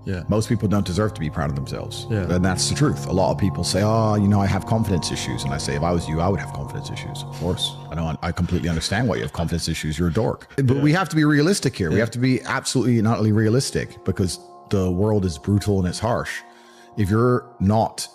Yeah. Most people don't deserve to be proud of themselves. Yeah. And that's the truth. A lot of people say, oh, you know, I have confidence issues. And I say, if I was you, I would have confidence issues. Of course. I completely understand why you have confidence issues. You're a dork. But we have to be realistic here. We have to be absolutely and utterly realistic, because the world is brutal and it's harsh. If you're not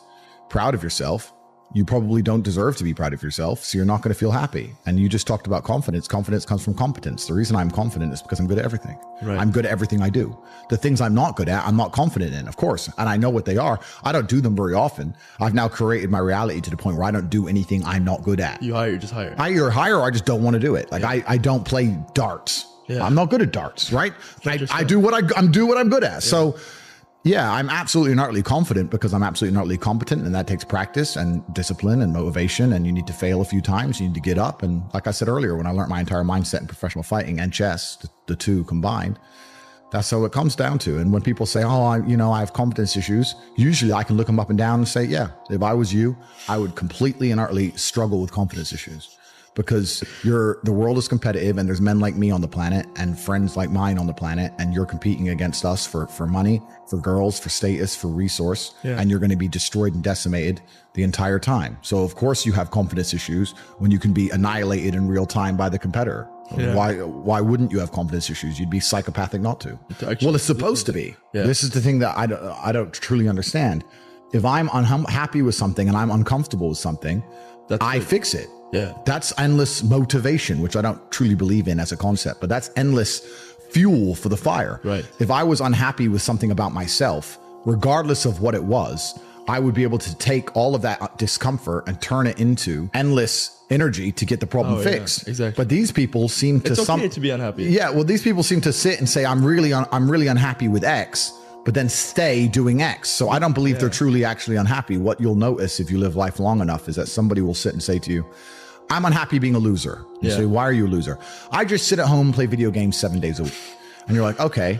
proud of yourself, you probably don't deserve to be proud of yourself. So you're not going to feel happy. And you just talked about confidence. Confidence comes from competence. The reason I'm confident is because I'm good at everything. Right. I'm good at everything I do. The things I'm not good at, I'm not confident in, of course. And I know what they are. I don't do them very often. I've now created my reality to the point where I don't do anything I'm not good at. You just hire. I either hire or I just don't want to do it. Like I don't play darts. Yeah. I'm not good at darts, right? I do what I'm good at. Yeah. So yeah, I'm absolutely and utterly confident because I'm absolutely and utterly competent, and that takes practice and discipline and motivation, and you need to fail a few times. You need to get up. And like I said earlier, when I learned my entire mindset in professional fighting and chess, the two combined, that's how it comes down to. And when people say, oh, I have confidence issues, usually I can look them up and down and say, yeah, if I was you, I would completely and utterly struggle with confidence issues. Because the world is competitive, and there's men like me on the planet and friends like mine on the planet, and you're competing against us for money, for girls, for status, for resource, and you're going to be destroyed and decimated the entire time. So of course you have confidence issues when you can be annihilated in real time by the competitor. Yeah. Why wouldn't you have confidence issues? You'd be psychopathic not to. Well, it's supposed to be. Yeah. This is the thing that I don't truly understand. If I'm unhappy with something and I'm uncomfortable with something, I fix it. Yeah. That's endless motivation, which I don't truly believe in as a concept, but that's endless fuel for the fire. Right. If I was unhappy with something about myself, regardless of what it was, I would be able to take all of that discomfort and turn it into endless energy to get the problem fixed. Yeah, exactly. But these people seem to it's okay to be unhappy. Yeah. Well, these people seem to sit and say, I'm really unhappy with X, but then stay doing X. So I don't believe they're truly actually unhappy. What you'll notice if you live life long enough is that somebody will sit and say to you, I'm unhappy being a loser. You say, why are you a loser? I just sit at home and play video games 7 days a week. And you're like, okay.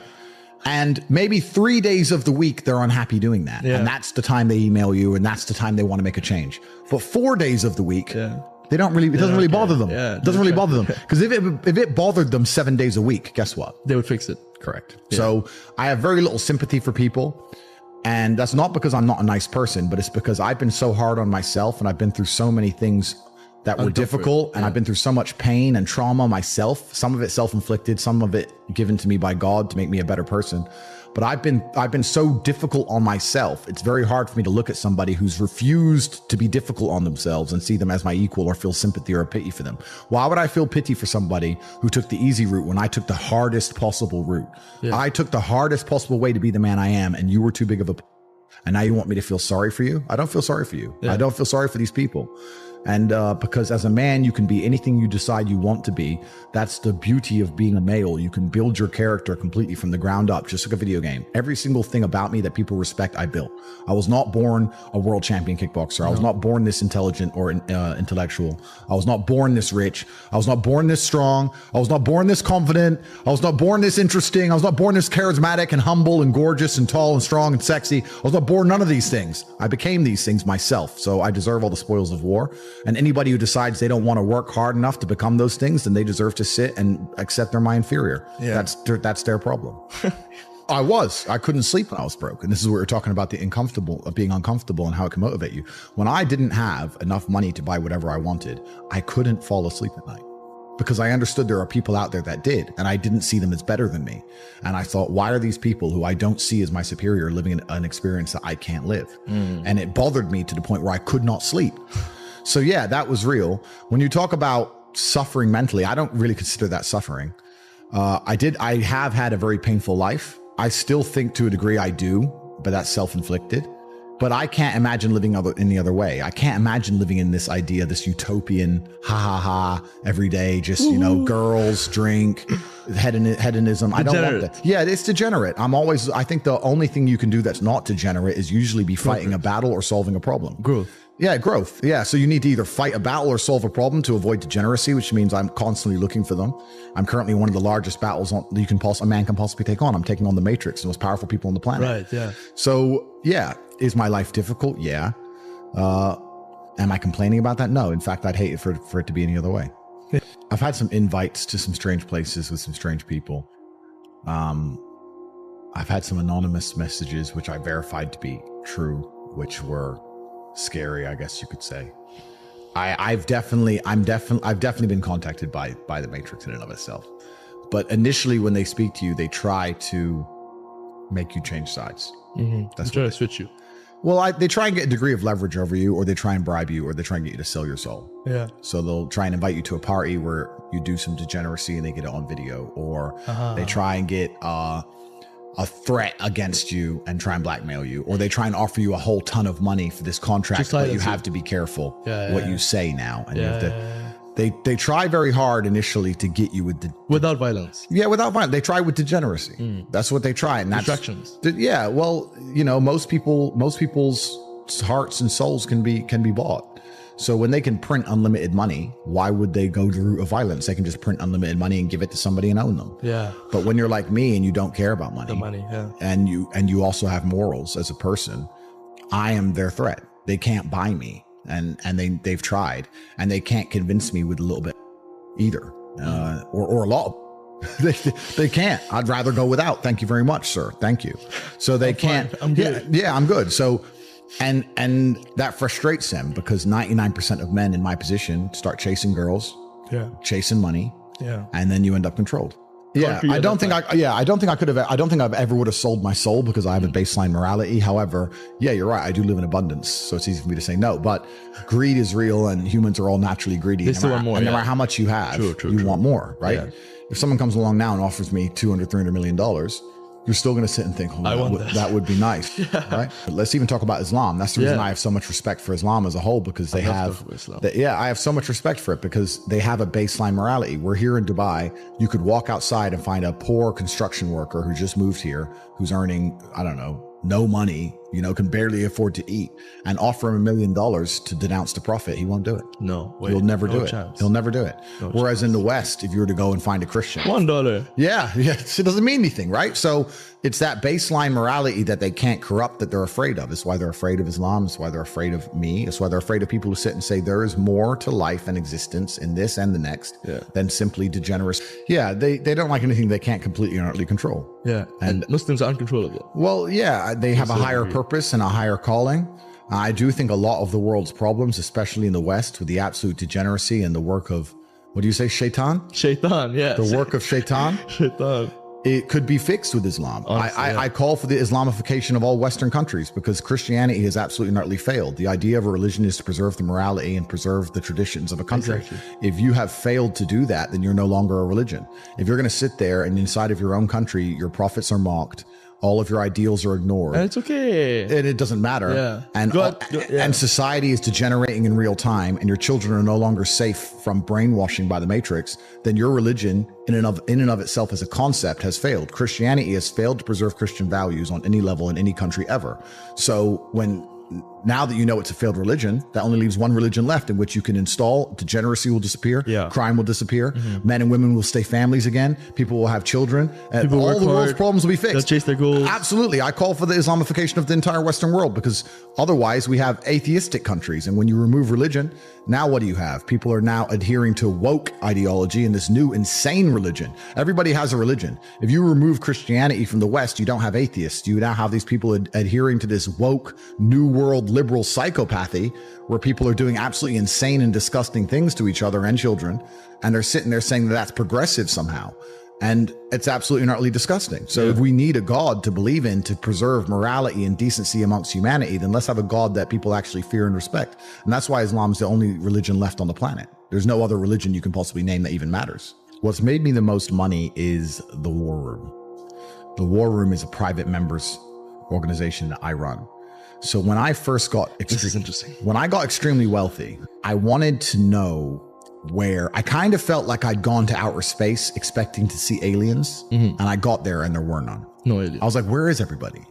And maybe 3 days of the week, they're unhappy doing that. Yeah. And that's the time they email you, and that's the time they want to make a change. But 4 days of the week, they don't really, it doesn't really bother them. Yeah, it doesn't really bother them. Because if it bothered them 7 days a week, guess what? They would fix it. Correct. Yeah. So I have very little sympathy for people. And that's not because I'm not a nice person, but it's because I've been so hard on myself, and I've been through so many things that were difficult, and I've been through so much pain and trauma myself, some of it self-inflicted, some of it given to me by God to make me a better person. But I've been so difficult on myself. It's very hard for me to look at somebody who's refused to be difficult on themselves and see them as my equal or feel sympathy or pity for them. Why would I feel pity for somebody who took the easy route when I took the hardest possible route? Yeah. I took the hardest possible way to be the man I am, and you were too big of a... And now you want me to feel sorry for you? I don't feel sorry for you. Yeah. I don't feel sorry for these people. And because as a man, you can be anything you decide you want to be. That's the beauty of being a male. You can build your character completely from the ground up, just like a video game. Every single thing about me that people respect, I built. I was not born a world champion kickboxer. I was not born this intelligent or intellectual. I was not born this rich. I was not born this strong. I was not born this confident. I was not born this interesting. I was not born this charismatic and humble and gorgeous and tall and strong and sexy. I was not born none of these things. I became these things myself. So I deserve all the spoils of war. And anybody who decides they don't want to work hard enough to become those things, then they deserve to sit and accept they're my inferior. Yeah. That's their problem. I couldn't sleep when I was broke. And this is where we're talking about the being uncomfortable and how it can motivate you. When I didn't have enough money to buy whatever I wanted, I couldn't fall asleep at night because I understood there are people out there that did, and I didn't see them as better than me. And I thought, why are these people who I don't see as my superior living an experience that I can't live? And it bothered me to the point where I could not sleep. So yeah, that was real. When you talk about suffering mentally, I don't really consider that suffering. I have had a very painful life. I still think to a degree I do, but that's self-inflicted. But I can't imagine living any other way. I can't imagine living in this idea, this utopian, every day, just, girls, drink, hedonism. I don't want that. Yeah, it's degenerate. I think the only thing you can do that's not degenerate is usually be fighting a battle or solving a problem. Growth. Yeah, growth. Yeah. So you need to either fight a battle or solve a problem to avoid degeneracy, which means I'm constantly looking for them. I'm currently one of the largest battles a man can possibly take on. I'm taking on the Matrix, the most powerful people on the planet. Right. Yeah. So yeah, is my life difficult? Yeah. Am I complaining about that? No. In fact, I'd hate it for it to be any other way. I've had some invites to some strange places with some strange people. I've had some anonymous messages, which I verified to be true, which were scary, I guess you could say. I've definitely been contacted by the Matrix in and of itself. But initially, when they speak to you, they try to make you change sides. That's trying to switch you. Well, they try and get a degree of leverage over you, or they try and bribe you, or they try and get you to sell your soul. Yeah. So they'll try and invite you to a party where you do some degeneracy and they get it on video, or they try and get a threat against you and try and blackmail you, or they try and offer you a whole ton of money for this contract, but you have to be careful what you say now. And you have to, they try very hard initially to get you without violence. Yeah, without violence. They try with degeneracy. That's what they try. And that's distractions. Yeah. Well, most people's hearts and souls can be bought. So when they can print unlimited money, why would they go the route of violence? They can just print unlimited money and give it to somebody and own them. Yeah. But when you're like me and you don't care about money, and you also have morals as a person, I am their threat. They can't buy me, and they've tried, and they can't convince me with a little bit either, or a lot. They can't. I'd rather go without. Thank you very much, sir. Thank you. So they can't. I'm good. Yeah, I'm good. So. And that frustrates them because 99% of men in my position start chasing girls, chasing money, and then you end up controlled. Yeah, I don't think I've ever would have sold my soul because I have a baseline morality. However, yeah, you're right. I do live in abundance, so it's easy for me to say no. But greed is real, and humans are all naturally greedy. They still want more. No matter how much you have, you want more, right? Yeah. If someone comes along now and offers me $200-300 million, you're still going to sit and think, that would be nice, right? But let's even talk about Islam. That's the reason I have so much respect for Islam as a whole, because I have so much respect for it because they have a baseline morality. We're here in Dubai. You could walk outside and find a poor construction worker who just moved here, who's earning, I don't know, no money, can barely afford to eat, and offer him $1 million to denounce the prophet. He won't do it. He'll never do it. He'll never do it. Whereas in the West, if you were to go and find a Christian, $1. Yeah. It doesn't mean anything, right? So it's that baseline morality that they can't corrupt that they're afraid of. It's why they're afraid of Islam. It's why they're afraid of me. It's why they're afraid of people who sit and say there is more to life and existence in this and the next than simply degeneracy. Yeah. They don't like anything they can't completely and utterly control. Yeah. And Muslims are uncontrollable. Well, yeah, they have a higher purpose and a higher calling. I do think a lot of the world's problems, especially in the West, with the absolute degeneracy and the work of, what do you say, Shaitan? Shaitan, yes. The work of Shaitan? Shaitan. It could be fixed with Islam. Honestly, I call for the Islamification of all Western countries because Christianity has absolutely and utterly failed. The idea of a religion is to preserve the morality and preserve the traditions of a country. Exactly. If you have failed to do that, then you're no longer a religion. If you're going to sit there and inside of your own country, your prophets are mocked, all of your ideals are ignored. And it's okay. And it doesn't matter. Yeah. And society is degenerating in real time, and your children are no longer safe from brainwashing by the Matrix, then your religion in and of itself as a concept has failed. Christianity has failed to preserve Christian values on any level in any country ever. So now that you know it's a failed religion, that only leaves one religion left in which you can install. Degeneracy will disappear. Crime will disappear. Men and women will stay families again. People will have children. And all the world's problems will be fixed. They'll chase their goals. Absolutely. I call for the Islamification of the entire Western world because otherwise we have atheistic countries. And when you remove religion, now what do you have? People are now adhering to woke ideology and this new insane religion. Everybody has a religion. If you remove Christianity from the West, you don't have atheists. You now have these people adhering to this woke new world liberal psychopathy where people are doing absolutely insane and disgusting things to each other and children. And they're sitting there saying that that's progressive somehow. And it's absolutely and utterly disgusting. So if we need a God to believe in to preserve morality and decency amongst humanity, then let's have a God that people actually fear and respect. And that's why Islam is the only religion left on the planet. There's no other religion you can possibly name that even matters. What's made me the most money is the War Room. The War Room is a private members organization that I run. So when I first got this is interesting. When I got extremely wealthy, I wanted to know where I kind of felt like I'd gone to outer space expecting to see aliens, and I got there and there were none. No aliens. I was like, where is everybody?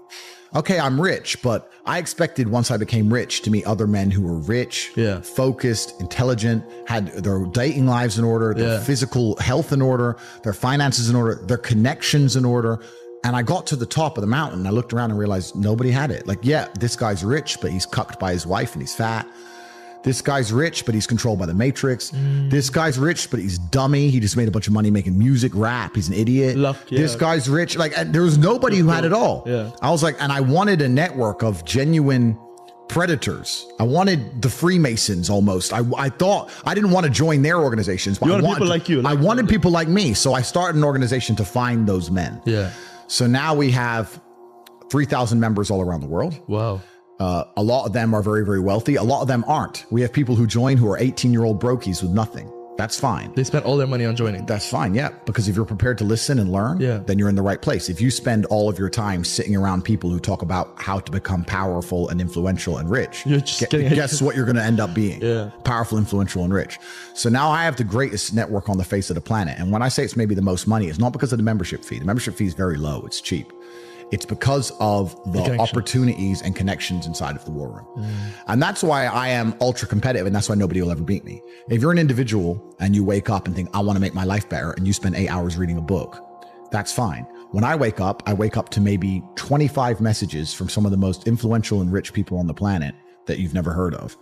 Okay, I'm rich, but I expected once I became rich to meet other men who were rich, focused, intelligent, had their dating lives in order, their physical health in order, their finances in order, their connections in order. And I got to the top of the mountain and I looked around and realized nobody had it. Like, yeah, this guy's rich, but he's cucked by his wife and he's fat. This guy's rich, but he's controlled by the Matrix. This guy's rich, but he's dummy. He just made a bunch of money making music, rap. He's an idiot. This guy's rich. Like, there was nobody who had it all. Yeah. I was like, and I wanted a network of genuine predators. I wanted the Freemasons almost. I thought I didn't want to join their organizations, but You wanted people like you. I wanted people like me. So I started an organization to find those men. Yeah. So now we have 3,000 members all around the world. Wow. A lot of them are very, very wealthy. A lot of them aren't. We have people who join who are 18-year-old brokies with nothing. That's fine. They spent all their money on joining. That's fine, yeah. Because if you're prepared to listen and learn, then you're in the right place. If you spend all of your time sitting around people who talk about how to become powerful and influential and rich, You're just guess what you're going to end up being? Yeah. Powerful, influential, and rich. So now I have the greatest network on the face of the planet. And when I say it's maybe the most money, it's not because of the membership fee. The membership fee is very low. It's cheap. It's because of the opportunities and connections inside of the war room. And that's why I am ultra competitive, and that's why nobody will ever beat me. If you're an individual and you wake up and think, I want to make my life better, and you spend 8 hours reading a book, that's fine. When I wake up to maybe 25 messages from some of the most influential and rich people on the planet that you've never heard of,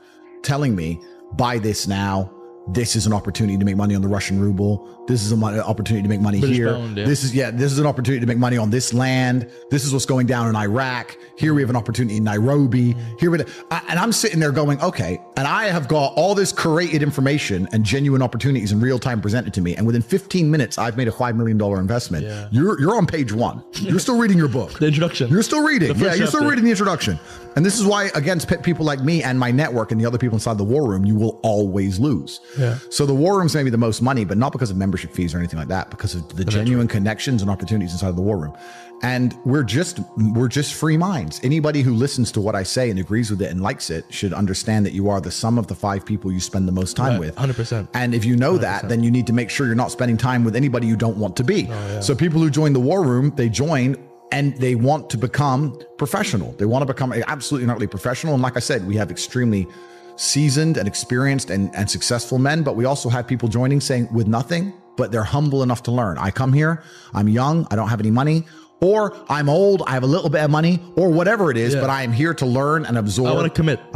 telling me, buy this now. This is an opportunity to make money on the Russian ruble. This is an opportunity to make money British here. pound, yeah. This is an opportunity to make money on this land. This is what's going down in Iraq. Here we have an opportunity in Nairobi. And I'm sitting there going, okay. And I have got all this curated information and genuine opportunities in real time presented to me. And within 15 minutes, I've made a $5 million investment. Yeah. You're on page 1. You're still reading your book. The introduction. You're still reading. Yeah, you're still reading the introduction. And this is why, against people like me and my network and the other people inside the war room, you will always lose. Yeah. So the war room's maybe the most money, but not because of membership fees or anything like that, because of the genuine connections and opportunities inside of the war room. And we're just free minds. Anybody who listens to what I say and agrees with it and likes it should understand that you are the sum of the 5 people you spend the most time with. 100%. And if you know 100%. That, then you need to make sure you're not spending time with anybody you don't want to be. So people who join the war room, they join and they want to become professional. They want to become absolutely and utterly professional. And like I said, we have extremely seasoned and experienced and successful men, but we also have people joining saying with nothing, but they're humble enough to learn. I come here, I'm young, I don't have any money, or I'm old, I have a little bit of money, or whatever it is, but I am here to learn and absorb. I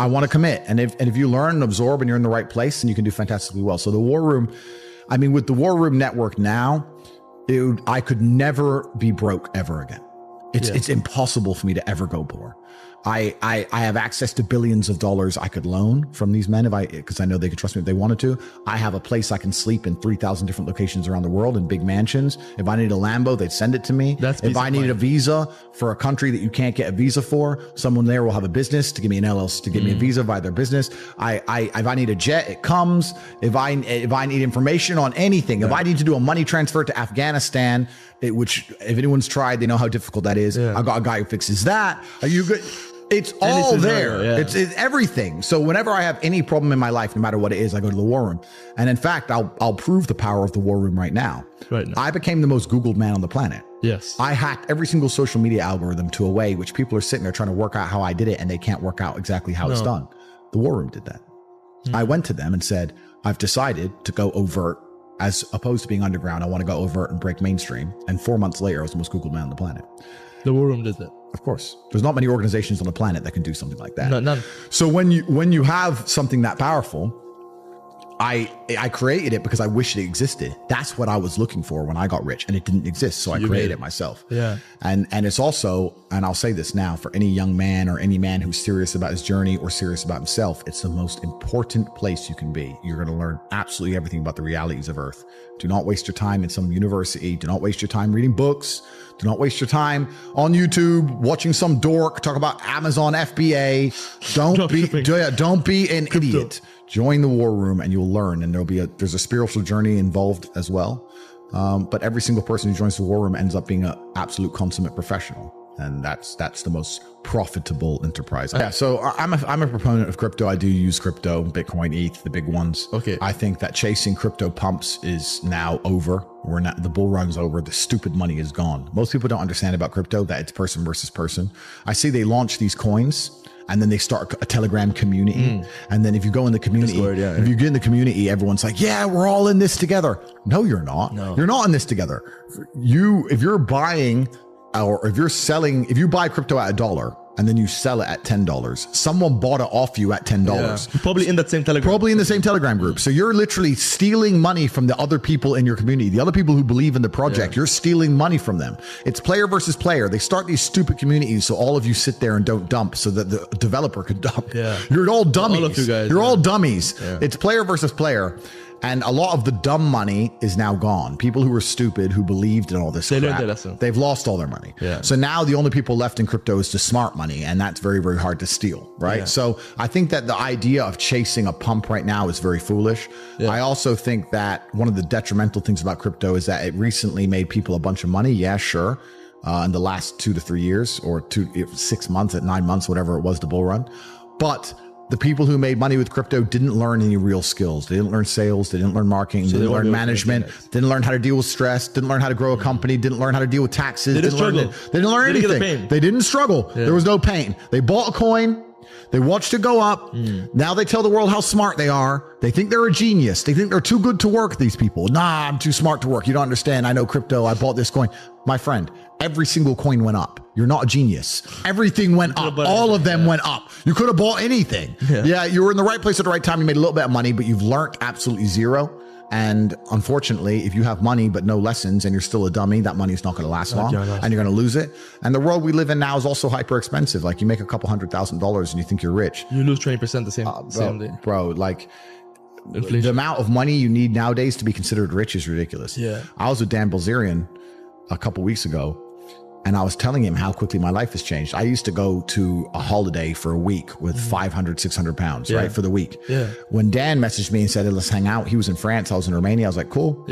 want to commit. And if you learn and absorb and you're in the right place, then you can do fantastically well. So the war room, I mean, with the war room network now, I could never be broke ever again. It's impossible for me to ever go poor. I have access to billions of dollars I could loan from these men because I know they could trust me if they wanted to. I have a place I can sleep in 3,000 different locations around the world in big mansions. If I need a Lambo, they'd send it to me. If I needed a visa for a country that you can't get a visa for, someone there will have a business to give me an LLC, to give me a visa via their business. If I need a jet, it comes. If I need information on anything, if I need to do a money transfer to Afghanistan, which if anyone's tried, they know how difficult that is. I got a guy who fixes that. Are you good? It's all there. It's everything. So whenever I have any problem in my life, no matter what it is, I go to the war room. And in fact, I'll prove the power of the war room right now. I became the most Googled man on the planet. Yes. I hacked every single social media algorithm to a way which people are sitting there trying to work out how I did it, and they can't work out exactly how it's done. The war room did that. I went to them and said, I've decided to go overt as opposed to being underground. I want to go overt and break mainstream. And 4 months later, I was the most Googled man on the planet. The war room did that. Of course. There's not many organizations on the planet that can do something like that. None. So when you have something that powerful, I created it because I wish it existed. That's what I was looking for when I got rich, and it didn't exist. So I created it myself. Yeah. And it's also, and I'll say this now, for any young man or any man who's serious about his journey or serious about himself, it's the most important place you can be. You're going to learn absolutely everything about the realities of Earth. Do not waste your time in some university. Do not waste your time reading books. Do not waste your time on YouTube watching some dork talk about Amazon FBA. Don't be an idiot. Join the war room and you'll learn, and there's a spiritual journey involved as well. But every single person who joins the war room ends up being an absolute consummate professional. And that's the most profitable enterprise. Yeah, so I'm a proponent of crypto. I do use crypto, Bitcoin, ETH, the big ones. Okay. I think that chasing crypto pumps is now over. The bull run's over. The stupid money is gone. Most people don't understand about crypto that it's person versus person. I see they launch these coins, and then they start a Telegram community. And then if you go in the community, if you get in the community, everyone's like, yeah, we're all in this together. No, you're not. No. You're not in this together. If you're buying or if you're selling, if you buy crypto at $1 and then you sell it at $10. Someone bought it off you at $10. Probably in that same Telegram. Probably in the same Telegram group. So you're literally stealing money from the other people in your community, the other people who believe in the project. You're stealing money from them. It's player versus player. They start these stupid communities so all of you sit there and don't dump so that the developer could dump. You're all dummies. All of you guys, you're all dummies. It's player versus player. And a lot of the dumb money is now gone. People who were stupid, who believed in all this crap, learned their lesson. They've lost all their money. So now the only people left in crypto is the smart money, and that's very, very hard to steal, right? So I think that the idea of chasing a pump right now is very foolish. I also think that one of the detrimental things about crypto is that it recently made people a bunch of money. Yeah, sure. In the last 2 to 3 years, or 6 months, 9 months, whatever it was, the bull run. But the people who made money with crypto didn't learn any real skills. They didn't learn sales. They didn't learn marketing. They didn't learn management. Didn't learn how to deal with stress. Didn't learn how to grow a company. Didn't learn how to deal with taxes. They didn't learn anything. They didn't struggle. There was no pain. They bought a coin. They watched it go up. Now they tell the world how smart they are. They think they're a genius. They think they're too good to work, these people. Nah, I'm too smart to work. You don't understand. I know crypto. I bought this coin. My friend, every single coin went up. You're not a genius. Everything went up. All of them went up. You could have bought anything. You were in the right place at the right time. You made a little bit of money, but you've learned absolutely zero. And unfortunately, if you have money but no lessons and you're still a dummy, that money is not going to last long and you're going to lose it. And the world we live in now is also hyper expensive. Like, you make a couple $100,000 and you think you're rich. You lose 20% the same day. Bro, like, inflation. The amount of money you need nowadays to be considered rich is ridiculous. I was with Dan Bilzerian a couple weeks ago, and I was telling him how quickly my life has changed. I used to go to a holiday for a week with 500, 600 pounds, right? For the week. When Dan messaged me and said, hey, let's hang out. He was in France. I was in Romania. I was like, cool.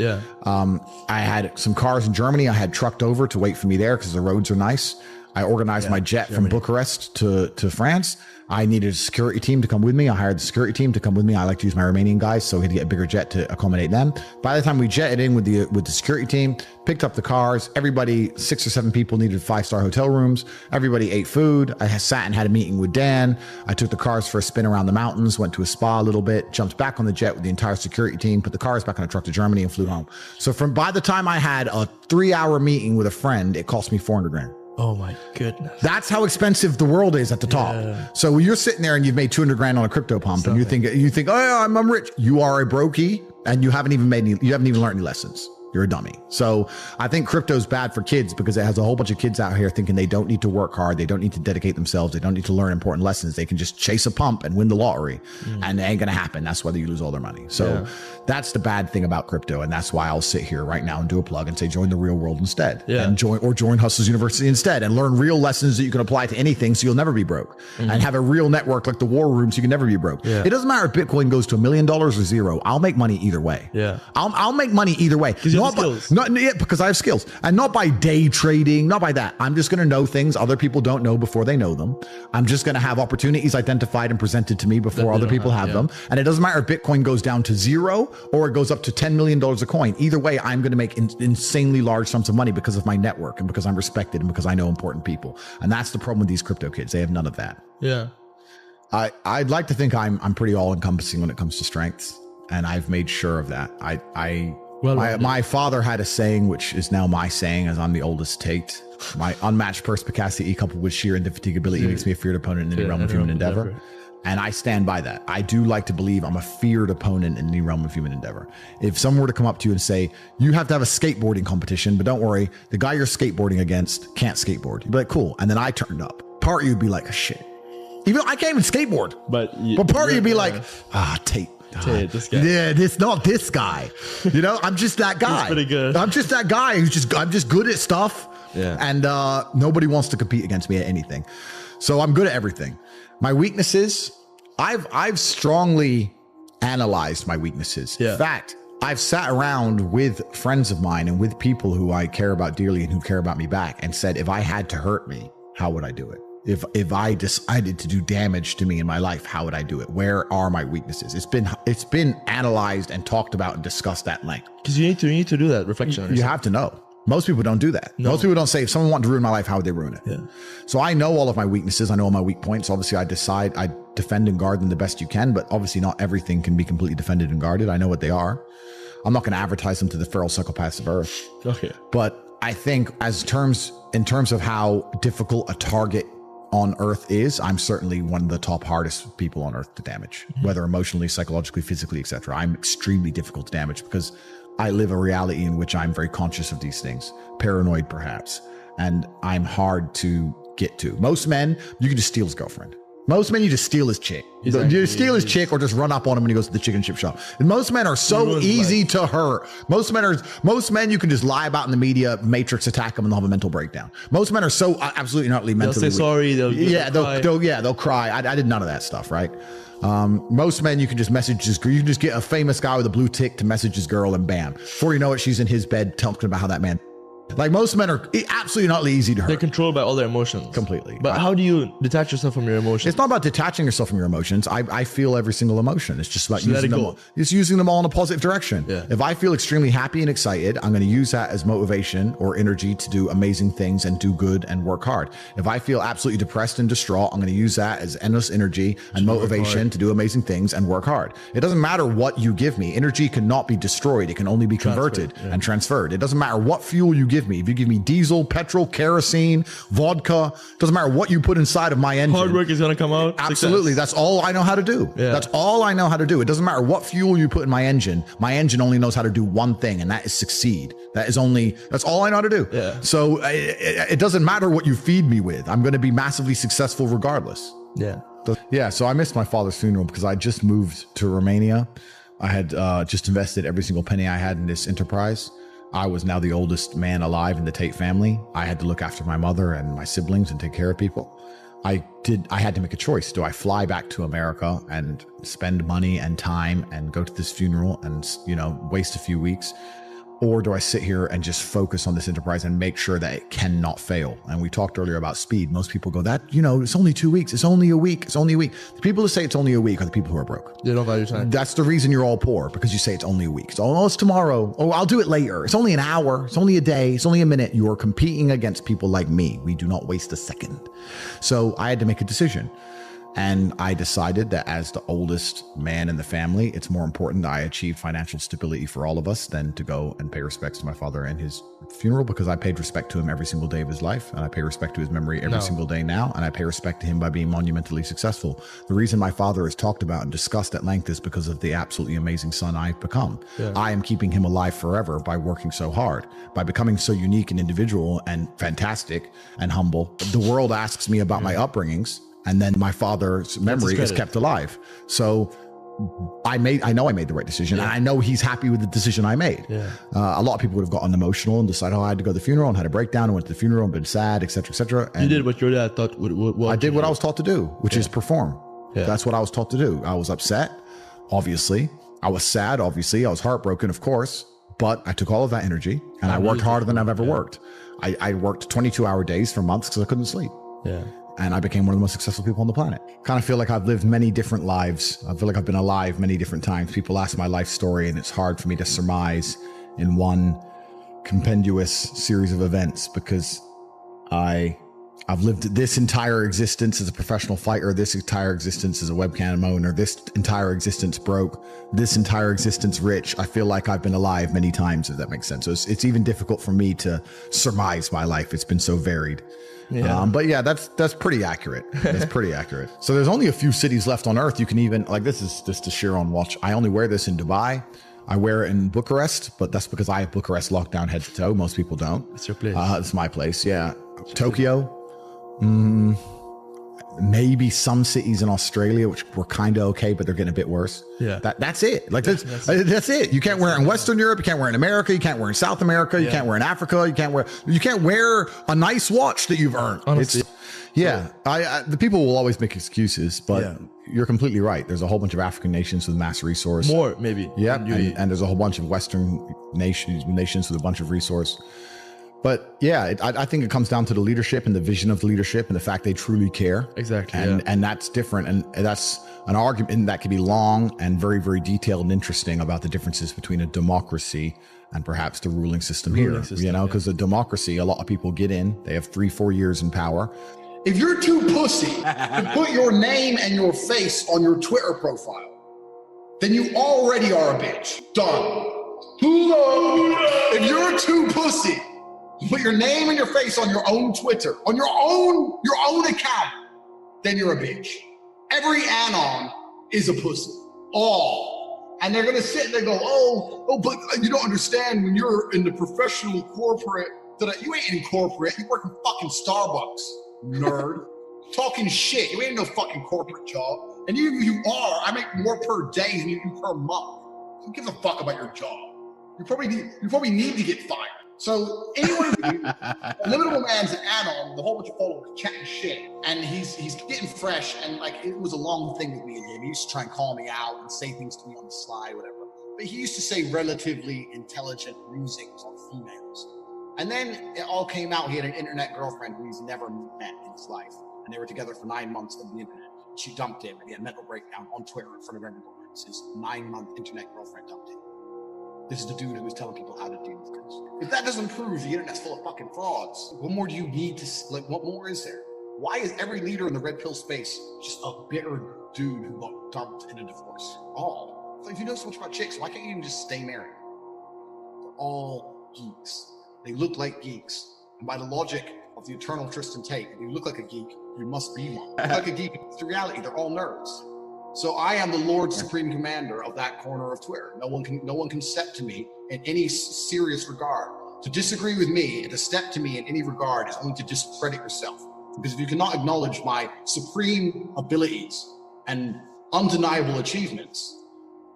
I had some cars in Germany. I had trucked over to wait for me there because the roads are nice. I organized my jet from Bucharest to France. I needed a security team to come with me. I hired the security team to come with me. I like to use my Romanian guys, so we had to get a bigger jet to accommodate them. By the time we jetted in with the security team, picked up the cars, everybody, 6 or 7 people needed 5-star hotel rooms. Everybody ate food. I sat and had a meeting with Dan. I took the cars for a spin around the mountains, went to a spa a little bit, jumped back on the jet with the entire security team, put the cars back on a truck to Germany, and flew home. So by the time I had a 3-hour meeting with a friend, it cost me 400 grand. Oh my goodness. That's how expensive the world is at the top. So when you're sitting there and you've made 200 grand on a crypto pump and you think, oh yeah, I'm rich. You are a brokey and you haven't even learned any lessons. You're a dummy. So I think crypto is bad for kids because it has a whole bunch of kids out here thinking they don't need to work hard. They don't need to dedicate themselves. They don't need to learn important lessons. They can just chase a pump and win the lottery and it ain't going to happen. That's whether you lose all their money. So that's the bad thing about crypto. And that's why I'll sit here right now and do a plug and say, join the real world instead and join Hustlers University instead and learn real lessons that you can apply to anything. So you'll never be broke and have a real network like the war room. So you can never be broke. It doesn't matter if Bitcoin goes to $1 million or zero. I'll make money either way. I'll make money either way. Because I have skills, and not by day trading, not by that. I'm just going to know things other people don't know before they know them. I'm just going to have opportunities identified and presented to me before other people have them. And it doesn't matter if Bitcoin goes down to zero or it goes up to $10 million a coin. Either way, I'm going to make insanely large sums of money because of my network and because I'm respected and because I know important people. And that's the problem with these crypto kids. They have none of that. I'd like to think I'm pretty all encompassing when it comes to strengths, and I've made sure of that. My father had a saying, which is now my saying, as I'm the oldest Tate. My unmatched perspicacity coupled with sheer indefatigability makes me a feared opponent in any realm of human endeavor. And I stand by that. I do like to believe I'm a feared opponent in any realm of human endeavor. If someone were to come up to you and say, you have to have a skateboarding competition, but don't worry, the guy you're skateboarding against can't skateboard. You'd be like, cool. And then I turned up. Part of you'd be like, shit. Even I can't even skateboard. But part of you'd be like, Tate. Tate, this guy. Yeah, it's not this guy. You know, I'm just that guy. He's pretty good. I'm just that guy I'm just good at stuff. And nobody wants to compete against me at anything. So I'm good at everything. My weaknesses, I've strongly analyzed my weaknesses. In fact, I've sat around with friends of mine and with people who I care about dearly and who care about me back and said, if I had to hurt me, how would I do it? If I decided to do damage to me in my life, how would I do it? Where are my weaknesses? It's been analyzed and talked about and discussed at length. Because you need to do that reflection. You have to know. Most people don't do that. No. Most people don't say, if someone wanted to ruin my life, how would they ruin it? So I know all of my weaknesses. I know all my weak points. Obviously, I defend and guard them the best you can, but obviously not everything can be completely defended and guarded. I know what they are. I'm not going to advertise them to the feral psychopaths of Earth. But I think in terms of how difficult a target on earth is, I'm certainly one of the top hardest people on earth to damage, whether emotionally, psychologically, physically, etc. I'm extremely difficult to damage because I live a reality in which I'm very conscious of these things, paranoid perhaps, and I'm hard to get to. Most men, you can just steal his girlfriend. Most men, you just steal his chick. You steal his chick or just run up on him when he goes to the chicken chip shop. And most men are so easy to hurt. Most men you can just lie about in the media, matrix attack them, and they'll have a mental breakdown. Most men are so absolutely not mentally. They'll say sorry. They'll cry. I did none of that stuff, right? Most men, you can just you can just get a famous guy with a blue tick to message his girl, and bam, before you know it, she's in his bed talking about how that man. Like, most men are absolutely not easy to hurt. They're controlled by all their emotions. Completely. But how do you detach yourself from your emotions? It's not about detaching yourself from your emotions. I feel every single emotion. It's just about using them all. It's using them all in a positive direction. Yeah. If I feel extremely happy and excited, I'm going to use that as motivation or energy to do amazing things and do good and work hard. If I feel absolutely depressed and distraught, I'm going to use that as endless energy and motivation to do amazing things and work hard. It doesn't matter what you give me. Energy cannot be destroyed. It can only be converted and transferred. It doesn't matter what fuel you give me. If you give me diesel, petrol, kerosene, vodka, doesn't matter what you put inside of my engine. Hard work is going to come out. Absolutely. Success. That's all I know how to do. Yeah. That's all I know how to do. It doesn't matter what fuel you put in my engine. My engine only knows how to do one thing, and that is succeed. That's all I know how to do. Yeah. So it doesn't matter what you feed me with. I'm going to be massively successful regardless. Yeah. So I missed my father's funeral because I just moved to Romania. I had just invested every single penny I had in this enterprise. I was now the oldest man alive in the Tate family. I had to look after my mother and my siblings and take care of people. I had to make a choice. Do I fly back to America and spend money and time and go to this funeral and, waste a few weeks? Or do I sit here and just focus on this enterprise and make sure that it cannot fail? And we talked earlier about speed. Most people go, it's only 2 weeks. It's only a week. It's only a week. The people who say it's only a week are the people who are broke. They don't value time. That's the reason you're all poor, because you say it's only a week. It's tomorrow. Oh, I'll do it later. It's only an hour. It's only a day. It's only a minute. You are competing against people like me. We do not waste a second. So I had to make a decision. And I decided that as the oldest man in the family, it's more important that I achieve financial stability for all of us than to go and pay respects to my father and his funeral, because I paid respect to him every single day of his life. And I pay respect to his memory every single day now. And I pay respect to him by being monumentally successful. The reason my father is talked about and discussed at length is because of the absolutely amazing son I've become. Yeah. I am keeping him alive forever by working so hard, by becoming so unique and individual and fantastic and humble. The world asks me about my upbringings, and then my father's memory is kept alive. So I know I made the right decision, and I know he's happy with the decision I made. Yeah. A lot of people would have gotten emotional and decided, I had to go to the funeral and had a breakdown and went to the funeral and been sad, et cetera, et cetera. And you did what your dad thought. I did what I was taught to do, which is perform. Yeah. That's what I was taught to do. I was upset, obviously. I was sad, obviously. I was heartbroken, of course. But I took all of that energy and I worked harder than I've ever worked. I worked 22-hour days for months because I couldn't sleep. Yeah. And I became one of the most successful people on the planet. Kind of feel like I've lived many different lives. I feel like I've been alive many different times. People ask my life story, and it's hard for me to surmise in one compendious series of events, because I've lived this entire existence as a professional fighter, this entire existence as a webcam owner, this entire existence broke, this entire existence rich. I feel like I've been alive many times, if that makes sense. So it's even difficult for me to surmise my life. It's been so varied. Yeah. But yeah, that's pretty accurate. That's pretty accurate. So there's only a few cities left on earth you can even, like, this is just to share on watch. I only wear this in Dubai. I wear it in Bucharest, but that's because I have Bucharest locked down head to toe. Most people don't. It's your place. It's my place. Yeah. Tokyo. Maybe some cities in Australia, which were kind of okay, but they're getting a bit worse. Yeah. That's it. Like that's it. You can't wear it in Western Europe. You can't wear it in America. You can't wear it in South America. You can't wear it in Africa. You can't wear a nice watch that you've earned. Honestly. The people will always make excuses, but you're completely right. There's a whole bunch of African nations with mass resource. More, maybe. Yeah. And there's a whole bunch of Western nations with a bunch of resource. But yeah, I think it comes down to the leadership and the vision of the leadership and the fact they truly care. Exactly. And that's different. And that's an argument that can be long and very, very detailed and interesting about the differences between a democracy and perhaps the ruling system here. Because a democracy, a lot of people get in, they have 3-4 years in power. If you're too pussy to put your name and your face on your Twitter profile, then you already are a bitch. Done. If you're too pussy You put your name and your face on your own Twitter, on your own account, then you're a bitch. Every anon is a pussy. All. And they're going to sit there and go, oh, but you don't understand when you're in the professional corporate, that you ain't in corporate, you work in fucking Starbucks, nerd. Talking shit, you ain't in no fucking corporate job. And even if you are, I make more per day than you do per month. Who gives a fuck about your job? You probably need to get fired. So anyone, Limitable Man's an anon with a whole bunch of followers chatting shit, and he's getting fresh, and like it was a long thing with me and him. He used to try and call me out and say things to me on the sly, whatever. But he used to say relatively intelligent musings on females. And then it all came out. He had an internet girlfriend who he's never met in his life, and they were together for 9 months on the internet. She dumped him, and he had a mental breakdown on Twitter in front of everyone. His 9-month internet girlfriend dumped him. This is the dude who was telling people how to do things. If that doesn't prove the internet's full of fucking frauds, what more do you need to, like, what more is there? Why is every leader in the red pill space just a bitter dude who got dumped in a divorce? All. So if you know so much about chicks, why can't you even just stay married? They're all geeks. They look like geeks. And by the logic of the eternal Tristan Tate, if you look like a geek, you must be one. Like a geek, it's the reality. They're all nerds. So I am the Lord Supreme Commander of that corner of Twitter. No one can step to me in any serious regard. To disagree with me and to step to me in any regard is only to discredit yourself. Because if you cannot acknowledge my supreme abilities and undeniable achievements,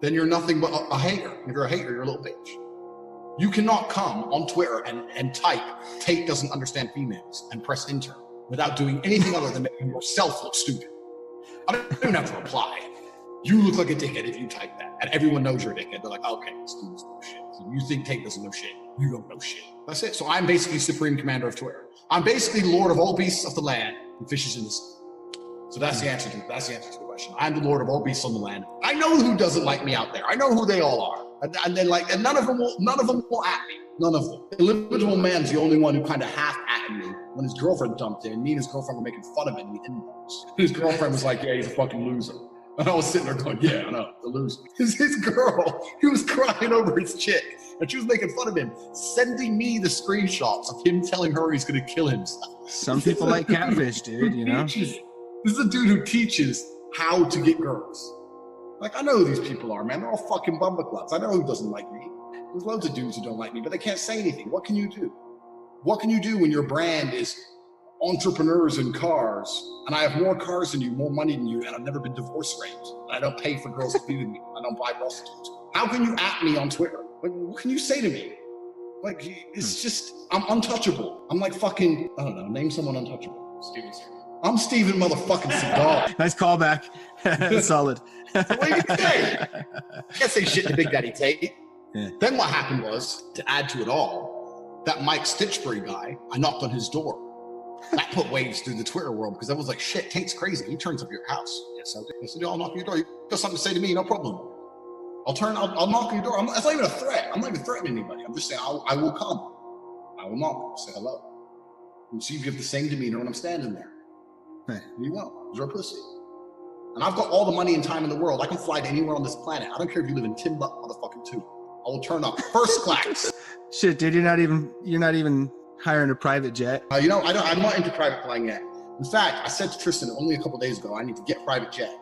then you're nothing but a hater. If you're a hater, you're a little bitch. You cannot come on Twitter and type, Tate doesn't understand females, and press enter without doing anything other than making yourself look stupid. I don't even have to reply. You look like a dickhead if you type that. And everyone knows you're a dickhead. They're like, okay, this dude's no shit. So you think Tate doesn't know shit. You don't know shit. That's it. So I'm basically Supreme Commander of Twitter. I'm basically Lord of all beasts of the land and fishes in the sea. So that's the answer to the question. I'm the Lord of all beasts on the land. I know who doesn't like me out there. I know who they all are. And then and none of them will at me. None of them. Illimitable Man's the only one who kind of half-atted me when his girlfriend dumped him. Me and his girlfriend were making fun of him in the inbox. His girlfriend was like, yeah, he's a fucking loser. And I was sitting there going, yeah, I know, the loser. His girl, he was crying over his chick. And she was making fun of him, sending me the screenshots of him telling her he's going to kill himself. Some people like catfish, dude, you know? This is a dude who teaches how to get girls. Like, I know who these people are, man. They're all fucking bumblecluts. I know who doesn't like me. There's loads of dudes who don't like me, but they can't say anything. What can you do? What can you do when your brand is entrepreneurs in cars, and I have more cars than you, more money than you, and I've never been divorce raped, and I don't pay for girls to be with me, I don't buy prostitutes? How can you at me on Twitter? Like, what can you say to me? Like, it's just, I'm untouchable. I'm like fucking, I don't know, name someone untouchable. I'm Steven motherfucking Seagal. Nice callback. Solid. So what are you gonna say? You can't say shit to Big Daddy Tate. Yeah. Then what happened was, to add to it all, that Mike Stitchbury guy, I knocked on his door. That put waves through the Twitter world because I was like, shit, Tate's crazy. He turns up your house. Yes, I did. I said, I'll knock on your door. You got something to say to me, no problem. I'll knock on your door. That's not even a threat. I'm not even threatening anybody. I'm just saying, I will come. I will knock. Say hello. And see if you have the same demeanor when I'm standing there. Right. You won't. You're a pussy. And I've got all the money and time in the world. I can fly to anywhere on this planet. I don't care if you live in Timbuktu, motherfucking too. I will turn up first class. Shit, dude, you're not even hiring a private jet. I'm not into private flying yet. In fact, I said to Tristan only a couple days ago, I need to get a private jet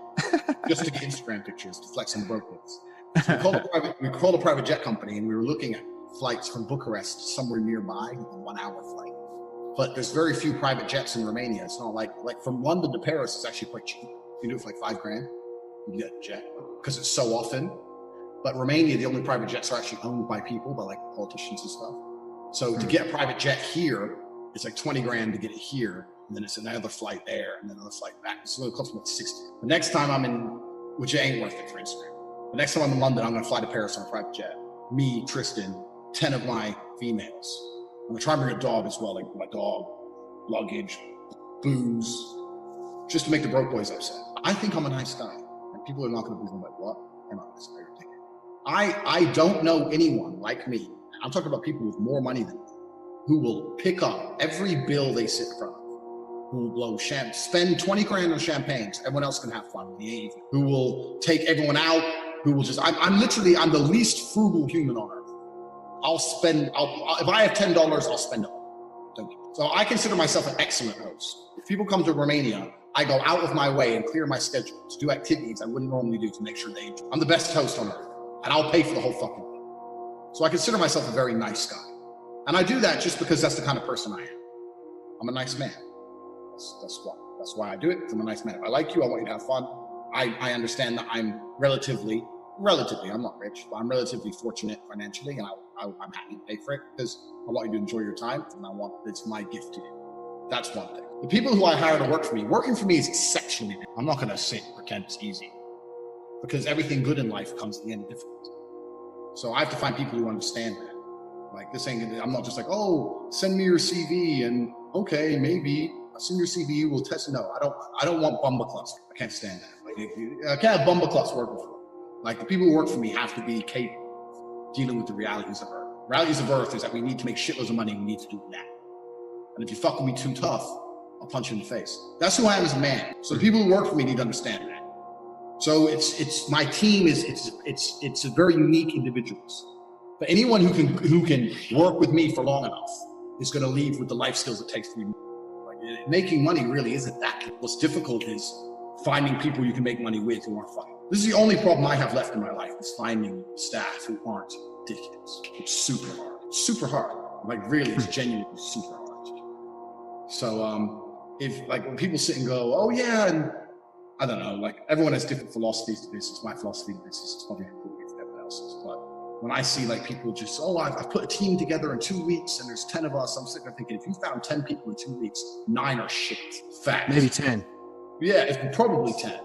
just to get Instagram pictures to flex on the brokers. So we called a private jet company, and we were looking at flights from Bucharest to somewhere nearby, a 1-hour flight. But there's very few private jets in Romania. It's not like from London to Paris, it's actually quite cheap. You do it for like $5,000. You get a jet because it's so often. But Romania, the only private jets are actually owned by people, by like politicians and stuff. So to get a private jet here, it's like $20,000 to get it here, and then it's another flight there, and then another flight back. So it costs about $60. The next time I'm in, which ain't worth it for Instagram. The next time I'm in London, I'm gonna fly to Paris on a private jet. Me, Tristan, 10 of my females. I'm gonna try and bring a dog as well, like my dog, luggage, booze, just to make the broke boys upset. I think I'm a nice guy, and people are not gonna believe me. Like, what? I'm not a nice guy. I don't know anyone like me. I'm talking about people with more money than me, who will pick up every bill they sit in front of, who will blow spend $20,000 on champagne so everyone else can have fun in the evening, who will take everyone out, who will just, I'm the least frugal human on earth. If I have $10, I'll spend it all. So I consider myself an excellent host. If people come to Romania, I go out of my way and clear my schedule to do activities I wouldn't normally do to make sure they enjoy. I'm the best host on earth, and I'll pay for the whole fucking thing. So I consider myself a very nice guy. And I do that just because that's the kind of person I am. I'm a nice man. That's why I do it. I'm a nice man. If I like you, I want you to have fun. I understand that I'm relatively, I'm not rich, but I'm relatively fortunate financially, and I'm happy to pay for it because I want you to enjoy your time, and it's my gift to you. That's one thing. The people who I hire to work for me, working for me is exceptionally, I'm not going to sit and pretend it's easy, because everything good in life comes at the end of difficulty. So I have to find people who understand that. Like this ain't, I'm not just like, oh, send me your CV and okay, maybe send your CV, we'll test. No, I don't want bumblecluts. I can't stand that. Like, I can't have bumblecluts working for me. Like the people who work for me have to be capable of dealing with the realities of Earth. Realities of Earth is that we need to make shitloads of money and we need to do it now. And if you fuck with me too tough, I'll punch you in the face. That's who I am as a man. So the people who work for me need to understand that. So it's my team it's very unique individuals. But anyone who can work with me for long enough is going to leave with the life skills it takes to be. Like, making money really isn't that. What's difficult is finding people you can make money with who aren't fucking. This is the only problem I have left in my life is finding staff who aren't ridiculous. It's super hard. It's super hard. Like really, it's genuinely super hard. So if like when people sit and go, oh yeah, and I don't know, like everyone has different philosophies to business. My philosophy to business is probably different from everyone else's, but when I see like people just, oh, I've put a team together in 2 weeks and there's 10 of us, I'm sitting there thinking, if you found 10 people in 2 weeks, 9 are shit. Fact. Maybe 10. Yeah, it's probably 10.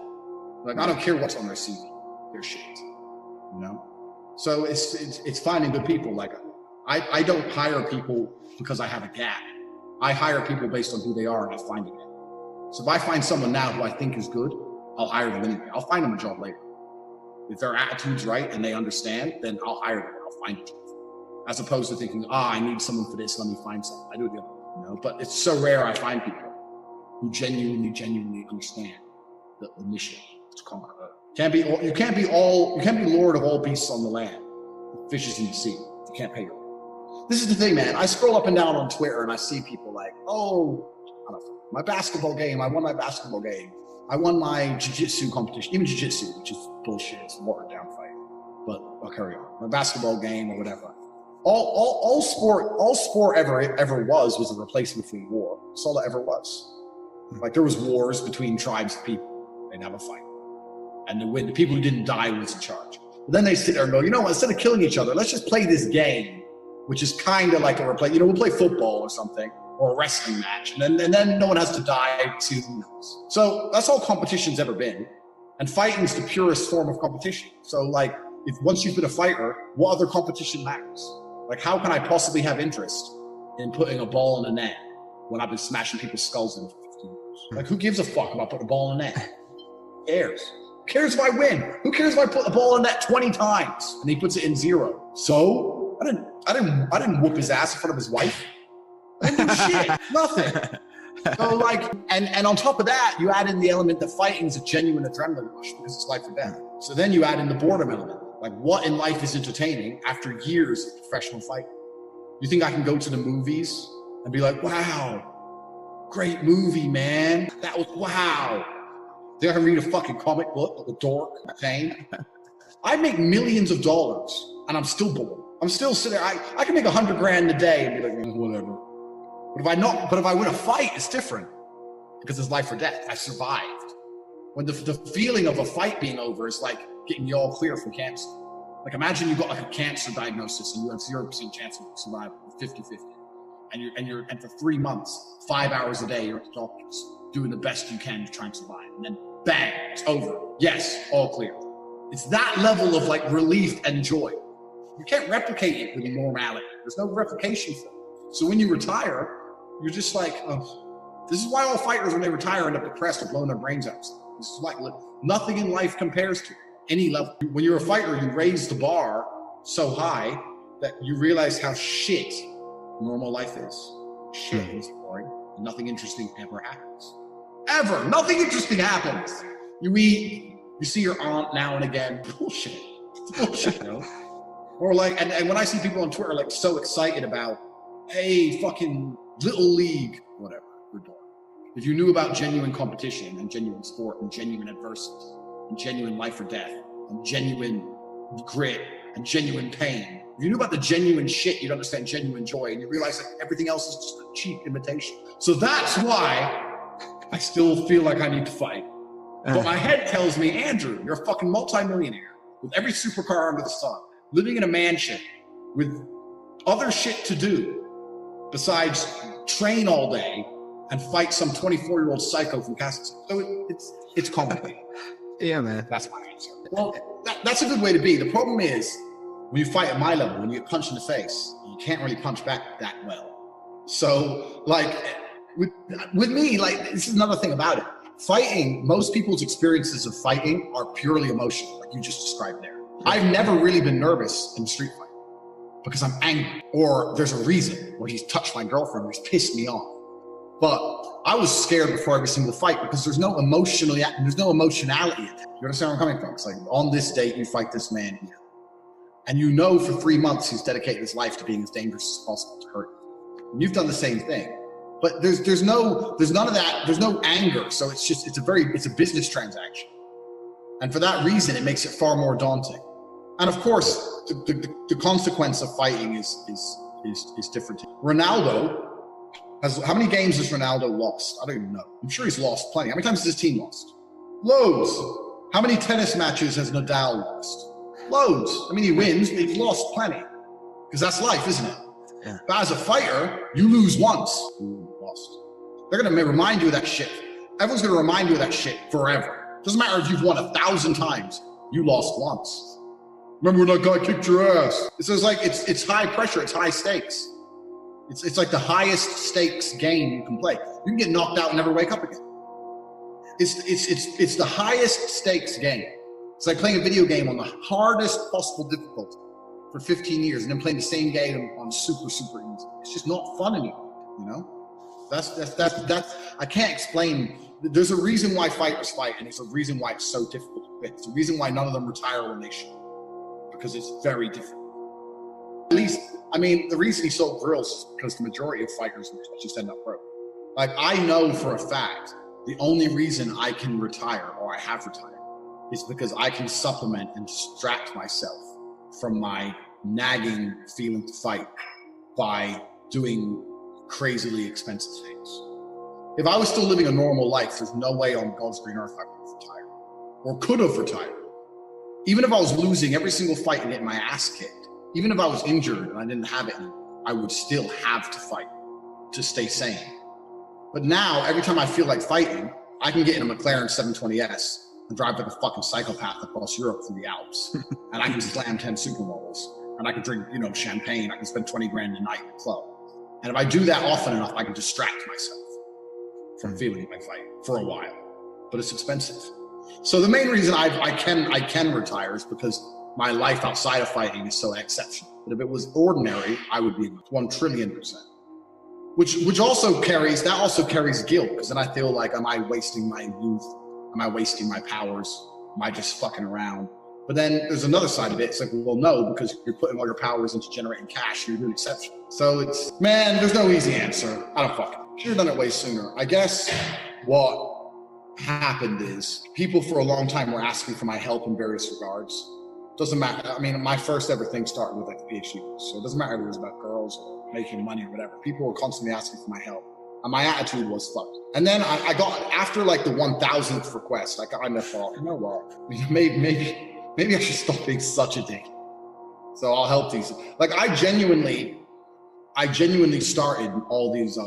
Like, I don't care what's on their CV. They're shit, you know? So it's finding good people. Like, I don't hire people because I have a gap. I hire people based on who they are and I'm finding it. So if I find someone now who I think is good, I'll hire them anyway. I'll find them a job later. If their attitude's right and they understand, then I'll hire them. I'll find a job. As opposed to thinking, I need someone for this. Let me find someone. I do it the other way, you know? But it's so rare I find people who genuinely understand the mission to come out of it. You can't be lord of all beasts on the land, fishes in the sea. You can't pay your way. This is the thing, man. I scroll up and down on Twitter and I see people like, oh, I don't know, my basketball game. I won my basketball game. I won my jiu-jitsu competition, even jiu-jitsu, which is bullshit. It's a watered down fight, but I'll carry on. My basketball game or whatever. All sport ever was a replacement for war. That's all it ever was. Like there was wars between tribes of people. They'd have a fight. And the people who didn't die was in charge. But then they sit there and go, you know what, instead of killing each other, let's just play this game, which is kind of like a replay. You know, we'll play football or something, or a wrestling match. And then no one has to die to who knows. So that's all competition's ever been. And fighting's the purest form of competition. So like, if once you've been a fighter, what other competition matters? Like, how can I possibly have interest in putting a ball in a net when I've been smashing people's skulls in for 15 years? Like, who gives a fuck about putting a ball in a net? Who cares? Who cares if I win? Who cares if I put the ball in net 20 times and he puts it in 0? So I didn't whoop his ass in front of his wife. I didn't do shit. Nothing. So like, and on top of that, you add in the element that fighting is a genuine adrenaline rush because it's life or death. So then you add in the boredom element. Like, what in life is entertaining after years of professional fighting? You think I can go to the movies and be like, wow, great movie, man. That was wow. Think I can read a fucking comic book like a dork, pain? I make millions of dollars and I'm still bored. I'm still sitting there. I can make $100,000 a day and be like, whatever. But if I win a fight, it's different because it's life or death. I survived. When the feeling of a fight being over is like getting you all clear from cancer. Like imagine you got like a cancer diagnosis and you have 0% chance of survival, 50-50. And for 3 months, 5 hours a day, you're at the doctor's doing the best you can to try and survive. And then bang, it's over. Yes, all clear. It's that level of like relief and joy. You can't replicate it with normality. There's no replication for it. So when you retire, you're just like, oh, this is why all fighters, when they retire, end up depressed or blowing their brains out. This is like, nothing in life compares to any level. When you're a fighter, you raise the bar so high that you realize how shit normal life is. Shit is boring. And nothing interesting ever happens. Ever. Nothing interesting happens. You eat, you see your aunt now and again. Bullshit. Bullshit, you know? Or like, and when I see people on Twitter like so excited about, hey, fucking little league, whatever we're doing, if you knew about genuine competition and genuine sport and genuine adversity and genuine life or death and genuine grit and genuine pain, if you knew about the genuine shit, you'd understand genuine joy, and you realize that everything else is just a cheap imitation. So that's why I still feel like I need to fight. But my head tells me, Andrew, you're a fucking multimillionaire with every supercar under the sun, living in a mansion with other shit to do besides train all day and fight some 24-year-old psycho from Kazakhstan. So it's complicated. Yeah, man. That's my answer. Well, that's a good way to be. The problem is, when you fight at my level, when you get punched in the face, you can't really punch back that well. So, like, with me, like, this is another thing about it. Fighting, most people's experiences of fighting are purely emotional, like you just described there. I've never really been nervous in a street fight because I'm angry, or there's a reason, or he's touched my girlfriend, or he's pissed me off. But I was scared before every single fight because there's no emotionality. You understand where I'm coming from? It's like, on this date, you fight this man here. And you know for 3 months he's dedicated his life to being as dangerous as possible to hurt you. And you've done the same thing. But there's none of that, there's no anger. So it's a business transaction. And for that reason, it makes it far more daunting. And of course, the consequence of fighting is different. Ronaldo how many games has Ronaldo lost? I don't even know. I'm sure he's lost plenty. How many times has his team lost? Loads. How many tennis matches has Nadal lost? Loads. I mean, he wins, but he's lost plenty. Because that's life, isn't it? Yeah. But as a fighter, you lose once. Ooh, lost. They're going to remind you of that shit. Everyone's going to remind you of that shit forever. Doesn't matter if you've won 1,000 times. You lost once. Remember when that guy kicked your ass? So it's like, it's high pressure. It's high stakes. It's like the highest stakes game you can play. You can get knocked out and never wake up again. It's the highest stakes game. It's like playing a video game on the hardest possible difficulty for 15 years and then playing the same game on super, super easy. It's just not fun anymore, you know? That's I can't explain. There's a reason why fighters fight, and there's a reason why it's so difficult to quit. It's a reason why none of them retire when they should, because it's very difficult. At least, I mean, the reason he sold grills is because the majority of fighters just end up broke. Like, I know for a fact, the only reason I can retire, or I have retired, is because I can supplement and distract myself from my nagging feeling to fight by doing crazily expensive things. If I was still living a normal life, there's no way on God's green earth I would have retired, or could have retired. Even if I was losing every single fight and getting my ass kicked, even if I was injured and I didn't have it anymore, I would still have to fight to stay sane. But now, every time I feel like fighting, I can get in a McLaren 720S and drive like a fucking psychopath across Europe through the Alps. And I can slam 10 supermodels. And I can drink, champagne. I can spend 20 grand a night in the club. And if I do that often enough, I can distract myself from feeling like fight for a while. But it's expensive. So the main reason I can retire is because my life outside of fighting is so exceptional. But if it was ordinary, I would be 1,000,000,000,000%. Which also carries guilt, because then I feel like, am I wasting my youth? Am I wasting my powers? Am I just fucking around? But then there's another side of it. It's like, well, no, because you're putting all your powers into generating cash. You're doing exceptional. So there's no easy answer. I don't fucking know. Should have done it way sooner. I guess what happened is people for a long time were asking for my help in various regards. Doesn't matter. I mean, my first ever thing started with like the PhD. So it doesn't matter if it was about girls or making money or whatever. People were constantly asking for my help. And my attitude was fuck. And then I got, after like the 1,000th request, I kind of thought, you know what? Maybe I should stop being such a dick. So I'll help these. Like I genuinely started all these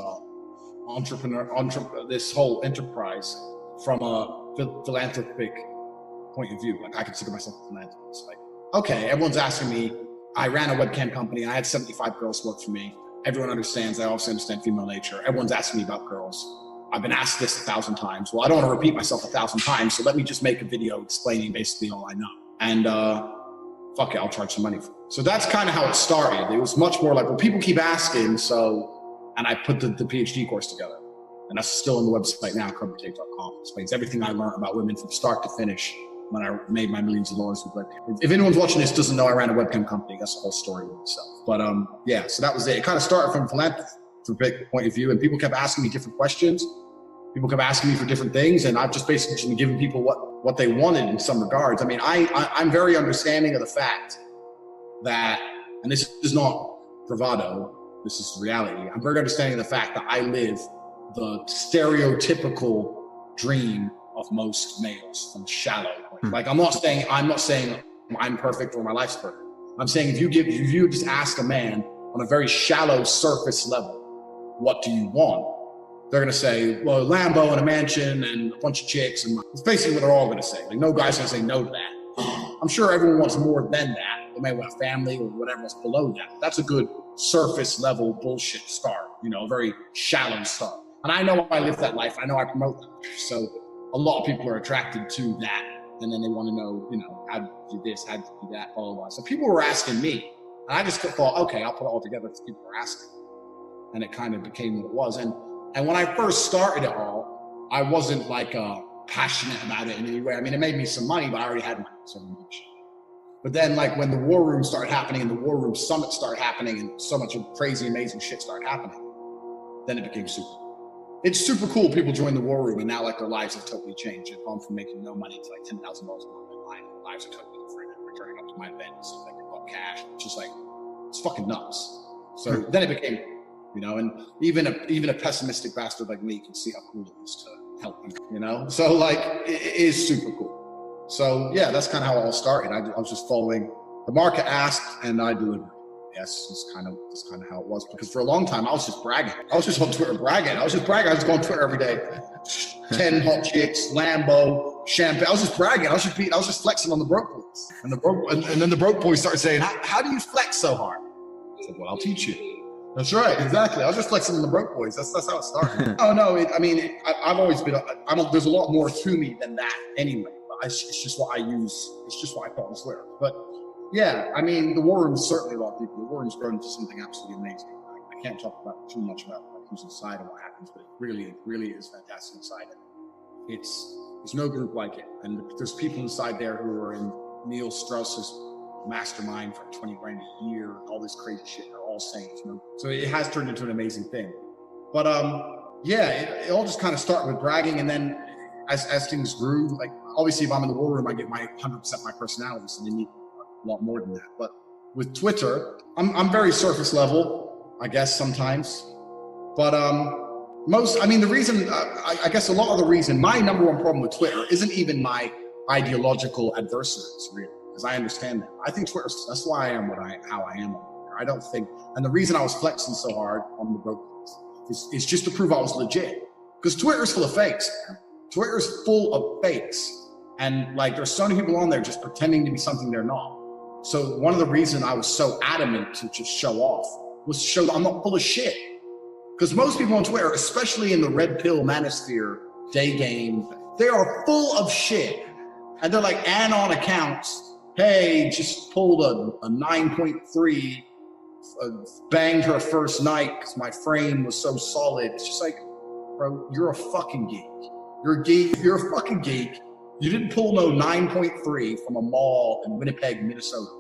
this whole enterprise from a philanthropic point of view. Like I consider myself a philanthropist. Like, okay, everyone's asking me. I ran a webcam company. I had 75 girls work for me. Everyone understands. I also understand female nature. Everyone's asking me about girls. I've been asked this 1,000 times. Well, I don't want to repeat myself 1,000 times, so let me just make a video explaining basically all I know. And fuck it, I'll charge some money for it. So that's kind of how it started. It was much more like, well, people keep asking, and I put the PhD course together. And that's still on the website now, Tate.com. It explains everything I learned about women from start to finish when I made my millions of dollars with webcam. If anyone's watching this doesn't know I ran a webcam company, that's the whole story with itself. But yeah, so that was it. It kind of started from point of view, and people kept asking me different questions. People kept asking me for different things, and I've just basically been giving people what they wanted in some regards. I mean, I'm very understanding of the fact that, and this is not bravado, this is reality. I'm very understanding of the fact that I live the stereotypical dream of most males from shallow. Like, I'm not saying I'm perfect or my life's perfect. I'm saying if you just ask a man on a very shallow surface level, what do you want? They're going to say, well, Lambo and a mansion and a bunch of chicks. And it's basically what they're all going to say. Like, no guy's going to say no to that. I'm sure everyone wants more than that. They may want a family or whatever else below that. That's a good surface level bullshit start, a very shallow start. And I know I live that life. I know I promote that. So a lot of people are attracted to that. And then they want to know, how to do this, how to do that, blah, blah, blah. So people were asking me. And I just thought, okay, I'll put it all together because people were asking. And it kind of became what it was. And when I first started it all, I wasn't like passionate about it in any way. I mean, it made me some money, but I already had money. So much. But then, like, when the war room started happening and the war room summit started happening and so much crazy, amazing shit started happening, then it became super cool. It's super cool. People join the war room and now, like, their lives have totally changed. They've gone from making no money to like $10,000 a month in line. Their lives are totally different. Returning up to my events, like, they've got cash. It's just like, it's fucking nuts. So then it became, and even a pessimistic bastard like me can see how cool it is to help you, So, like, it is super cool. So yeah, that's kind of how it all started. I was just following the market asked and I delivered. Yes, that's kind of how it was, because for a long time I was just bragging. I was just on Twitter bragging. I was going on Twitter every day. 10 hot chicks, Lambo, champagne. I was just bragging. I was just flexing on the broke boys. And then the broke boys started saying, how do you flex so hard? I said, well, I'll teach you. That's right, exactly. I was just flexing on the broke boys. That's how it started. Oh no, I've always been. There's a lot more to me than that anyway. It's just what I use. It's just what I thought was Twitter. But yeah, the war room is certainly a lot of people. The war room's grown into something absolutely amazing. I can't talk about too much about who's inside and what happens, but it really is fantastic inside it. There's no group like it, and there's people inside there who are in Neil Strauss's mastermind for 20 grand a year, all this crazy shit. They're all saints, So it has turned into an amazing thing. But yeah, it all just kind of started with bragging, and then as things grew, like, obviously if I'm in the war room, I get my 100% my personality, so they need a lot more than that. But with Twitter, I'm very surface level, I guess, sometimes. But the reason, I guess a lot of the reason, my number one problem with Twitter isn't even my ideological adversaries, really, because I understand that. I think that's why I am how I am. I don't think, and the reason I was flexing so hard on the broke is just to prove I was legit. Because Twitter is full of fakes, man. Twitter is full of fakes. And like, there's so many people on there just pretending to be something they're not. So one of the reasons I was so adamant to just show off was to show that I'm not full of shit. Because most people on Twitter, especially in the red pill manosphere, day game, they are full of shit. And they're like anon accounts. Hey, just pulled a 9.3, banged her first night because my frame was so solid. It's just like, bro, you're a fucking geek. You're a geek. You're a fucking geek. You didn't pull no 9.3 from a mall in Winnipeg, Minnesota.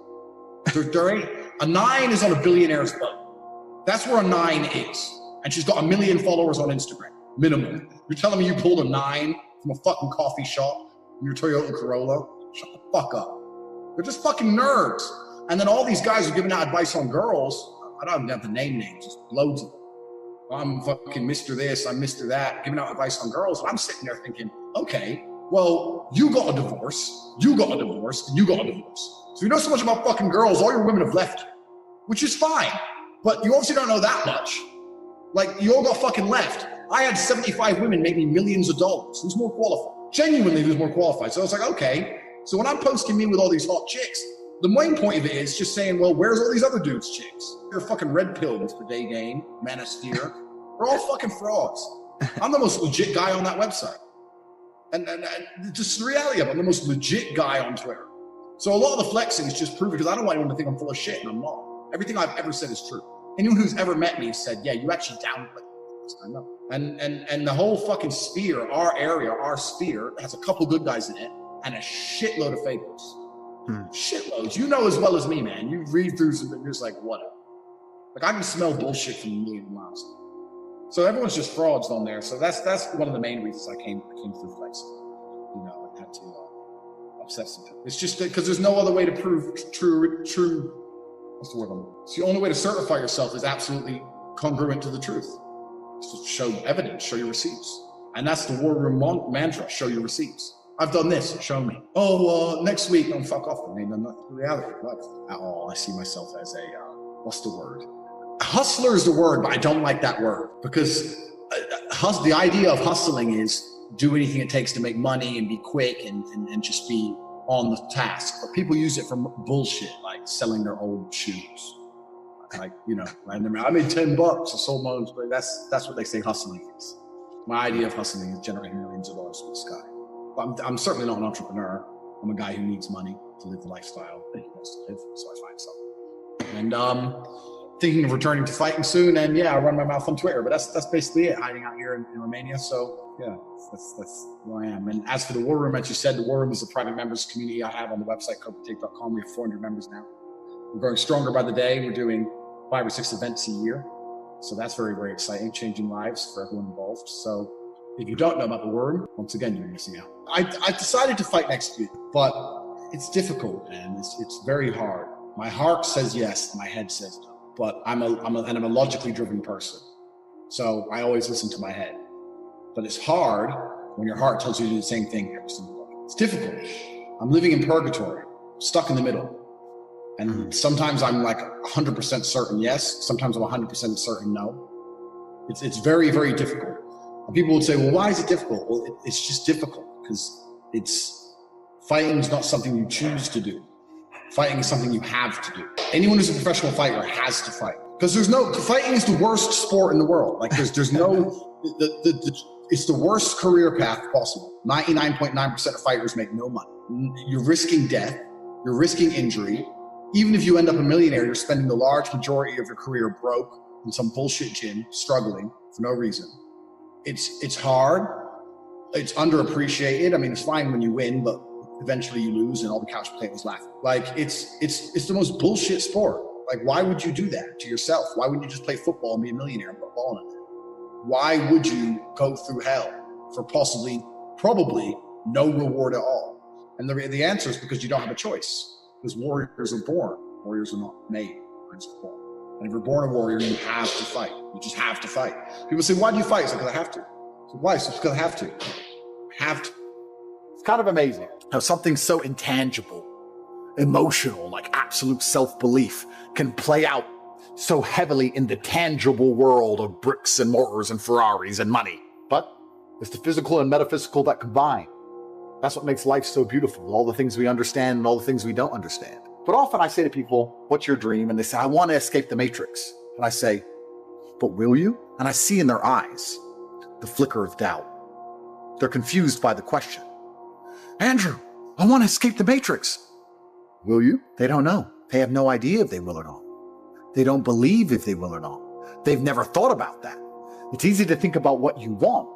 A 9 is on a billionaire's boat. That's where a 9 is. And she's got 1 million followers on Instagram, minimum. You're telling me you pulled a 9 from a fucking coffee shop in your Toyota Corolla? Shut the fuck up. They're just fucking nerds. And then all these guys are giving out advice on girls. I don't even have to name names, just loads of them. I'm fucking Mr. This, I'm Mr. That, giving out advice on girls. And I'm sitting there thinking, okay, well, you got a divorce, and you got a divorce. So you know so much about fucking girls, all your women have left you, which is fine. But you obviously don't know that much. Like, you all got fucking left. I had 75 women make me millions of dollars. Who's more qualified? Genuinely, who's more qualified? So I was like, okay. So when I'm posting me with all these hot chicks, the main point of it is just saying, well, where's all these other dudes' chicks? You're fucking red pill, Mr. Day Game, Manosphere. We're all fucking frauds. I'm the most legit guy on that website. And just the reality of it, I'm the most legit guy on Twitter. So a lot of the flexing is just proof, because I don't want anyone to think I'm full of shit, and I'm not. Everything I've ever said is true. Anyone who's ever met me said, yeah, you actually downplayed this. I know. And the whole fucking sphere, our sphere, has a couple good guys in it and a shitload of fakers. Shitloads. You know as well as me, man. You read through some, you're just like, whatever. Like, I can smell bullshit from a million miles. So everyone's just frauds on there. So that's one of the main reasons I came through fights. You know, I had to upset some people. It's just because there's no other way to prove true. What's the word? It's the only way to certify yourself is absolutely congruent to the truth. It's to show evidence, show your receipts. And that's the war room mantra, show your receipts. I've done this, show me. Oh, next week, no, fuck off. I mean, I'm not the reality of life at all. I see myself as a, what's the word? Hustler is the word, but I don't like that word because the idea of hustling is do anything it takes to make money and be quick and just be on the task. But people use it for bullshit, like selling their old shoes. Like, you know, I made $10, I sold my own. That's what they say hustling is. My idea of hustling is generating millions of dollars from the sky. But I'm certainly not an entrepreneur. I'm a guy who needs money to live the lifestyle that he wants to live, so I find something. And thinking of returning to fighting soon, and yeah, I run my mouth on Twitter, but that's basically it, hiding out here in Romania. So yeah, that's who I am. And as for the War Room, as you said, the War Room is a private members community I have on the website, Tate.com. We have 400 members now. We're growing stronger by the day. We're doing 5 or 6 events a year. So that's very, very exciting, changing lives for everyone involved. So if you don't know about the War Room, once again, you're missing out. I decided to fight next week, but it's difficult and it's very hard. My heart says yes, my head says no. But I'm a logically driven person. So I always listen to my head. But it's hard when your heart tells you to do the same thing every single day. It's difficult. I'm living in purgatory, stuck in the middle. And sometimes I'm like 100% certain yes, sometimes I'm 100% certain no. It's very, very difficult. And people would say, well, why is it difficult? Well, it's just difficult because fighting is not something you choose to do. Fighting is something you have to do. Anyone who's a professional fighter has to fight. Because fighting is the worst sport in the world. Like there's no, it's the worst career path possible. 99.9% of fighters make no money. You're risking death. You're risking injury. Even if you end up a millionaire, you're spending the large majority of your career broke in some bullshit gym, struggling for no reason. It's hard. It's underappreciated. I mean, it's fine when you win, but eventually you lose and all the couch potatoes laugh. Like it's the most bullshit sport. Like, why would you do that to yourself? Why wouldn't you just play football and be a millionaire and put a ball in it? Why would you go through hell for probably no reward at all? And the answer is because you don't have a choice. Because warriors are born. Warriors are not made. Warriors are born. And if you're born a warrior, you have to fight. You just have to fight. People say, why do you fight? It's like, because I have to. So why? It's because I have to. I have to. It's kind of amazing how something so intangible, emotional, like absolute self-belief can play out so heavily in the tangible world of bricks and mortars and Ferraris and money. But it's the physical and metaphysical that combine. That's what makes life so beautiful, all the things we understand and all the things we don't understand. But often I say to people, what's your dream? And they say, I want to escape the matrix. And I say, but will you? And I see in their eyes the flicker of doubt. They're confused by the question. Andrew, I want to escape the matrix. Will you? They don't know. They have no idea if they will or not. They don't believe if they will or not. They've never thought about that. It's easy to think about what you want.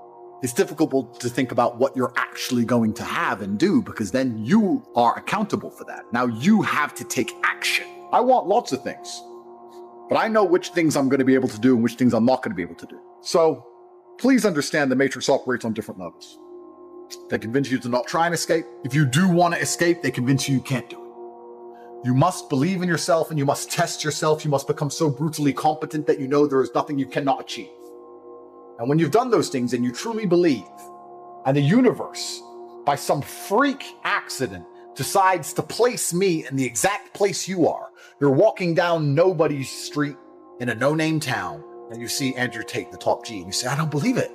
It's difficult to think about what you're actually going to have and do, because then you are accountable for that. Now you have to take action. I want lots of things, but I know which things I'm going to be able to do and which things I'm not going to be able to do. So please understand the matrix operates on different levels. They convince you to not try and escape. If you do want to escape, they convince you can't do it. You must believe in yourself and you must test yourself. You must become so brutally competent that you know there is nothing you cannot achieve. And when you've done those things and you truly believe, and the universe, by some freak accident, decides to place me in the exact place you are, you're walking down nobody's street in a no-name town, and you see Andrew Tate, the top G, and you say, I don't believe it.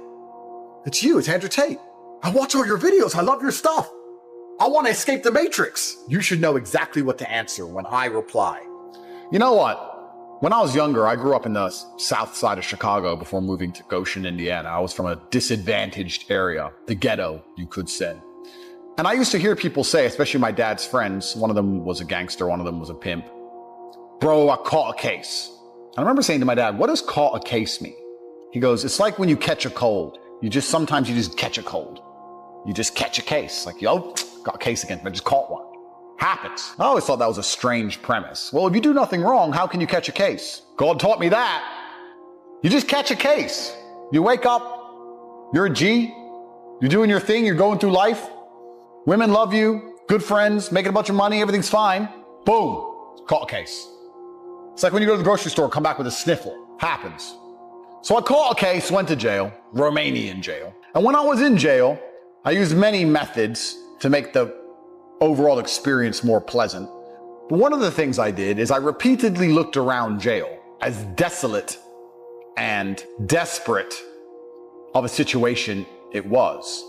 It's you, it's Andrew Tate. I watch all your videos, I love your stuff. I want to escape the matrix. You should know exactly what to answer when I reply. You know what? When I was younger, I grew up in the south side of Chicago before moving to Goshen, Indiana. I was from a disadvantaged area, the ghetto, you could say. And I used to hear people say, especially my dad's friends, one of them was a gangster, one of them was a pimp, bro, I caught a case. I remember saying to my dad, what does caught a case mean? He goes, it's like when you catch a cold. Sometimes you just catch a cold. You just catch a case. Like, yo, got a case against me, I just caught one. Happens. I always thought that was a strange premise. Well, if you do nothing wrong, how can you catch a case? God taught me that. You just catch a case. You wake up, you're a G, you're doing your thing, you're going through life. Women love you, good friends, making a bunch of money, everything's fine. Boom, caught a case. It's like when you go to the grocery store, come back with a sniffle. Happens. So I caught a case, went to jail, Romanian jail. And when I was in jail, I used many methods to make the overall experience more pleasant. But one of the things I did is I repeatedly looked around jail, as desolate and desperate of a situation it was,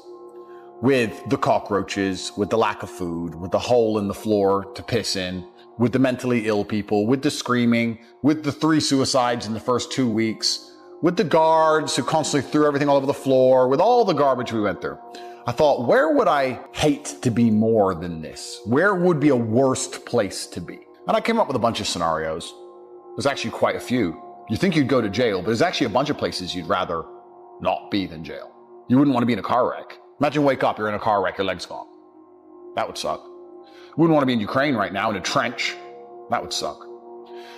with the cockroaches, with the lack of food, with the hole in the floor to piss in, with the mentally ill people, with the screaming, with the 3 suicides in the first 2 weeks, with the guards who constantly threw everything all over the floor, with all the garbage we went through. I thought, where would I hate to be more than this? Where would be a worst place to be? And I came up with a bunch of scenarios. There's actually quite a few. You think you'd go to jail, but there's actually a bunch of places you'd rather not be than jail. You wouldn't want to be in a car wreck. Imagine wake up, you're in a car wreck, your leg's gone. That would suck. You wouldn't want to be in Ukraine right now in a trench. That would suck.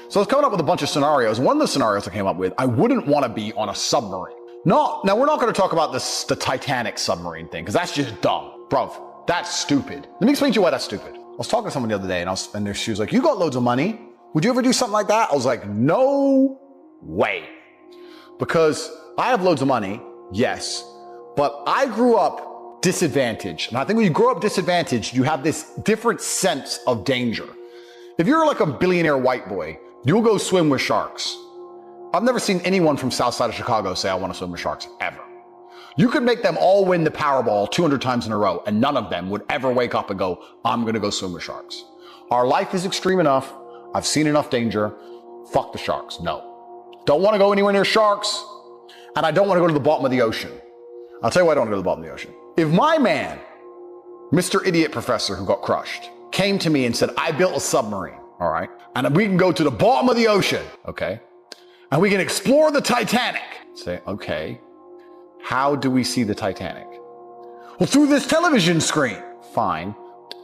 So I was coming up with a bunch of scenarios. One of the scenarios I came up with, I wouldn't want to be on a submarine. Now we're not going to talk about the Titanic submarine thing, because that's just dumb. Bro, that's stupid. Let me explain to you why that's stupid. I was talking to someone the other day, and she was like, you got loads of money. Would you ever do something like that? I was like, no way. Because I have loads of money, yes, but I grew up disadvantaged. And I think when you grow up disadvantaged, you have this different sense of danger. If you're like a billionaire white boy, you'll go swim with sharks. I've never seen anyone from south side of Chicago say, I want to swim with sharks, ever. You could make them all win the Powerball 200 times in a row, and none of them would ever wake up and go, I'm going to go swim with sharks. Our life is extreme enough. I've seen enough danger. Fuck the sharks. No. Don't want to go anywhere near sharks, and I don't want to go to the bottom of the ocean. I'll tell you why I don't want to go to the bottom of the ocean. If my man, Mr. Idiot Professor who got crushed, came to me and said, I built a submarine, all right, and we can go to the bottom of the ocean, okay, and we can explore the Titanic. Say, okay, how do we see the Titanic? Well, through this television screen. Fine.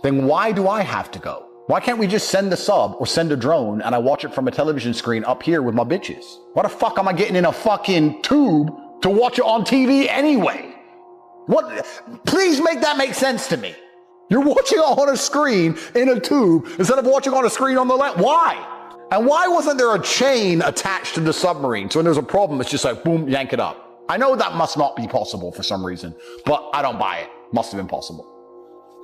Then why do I have to go? Why can't we just send a sub or send a drone and I watch it from a television screen up here with my bitches? Why the fuck am I getting in a fucking tube to watch it on TV anyway? What? Please make that make sense to me. You're watching on a screen in a tube instead of watching on a screen on the left. Why? And why wasn't there a chain attached to the submarine? So when there's a problem, it's just like, boom, yank it up. I know that must not be possible for some reason, but I don't buy it. Must have been possible.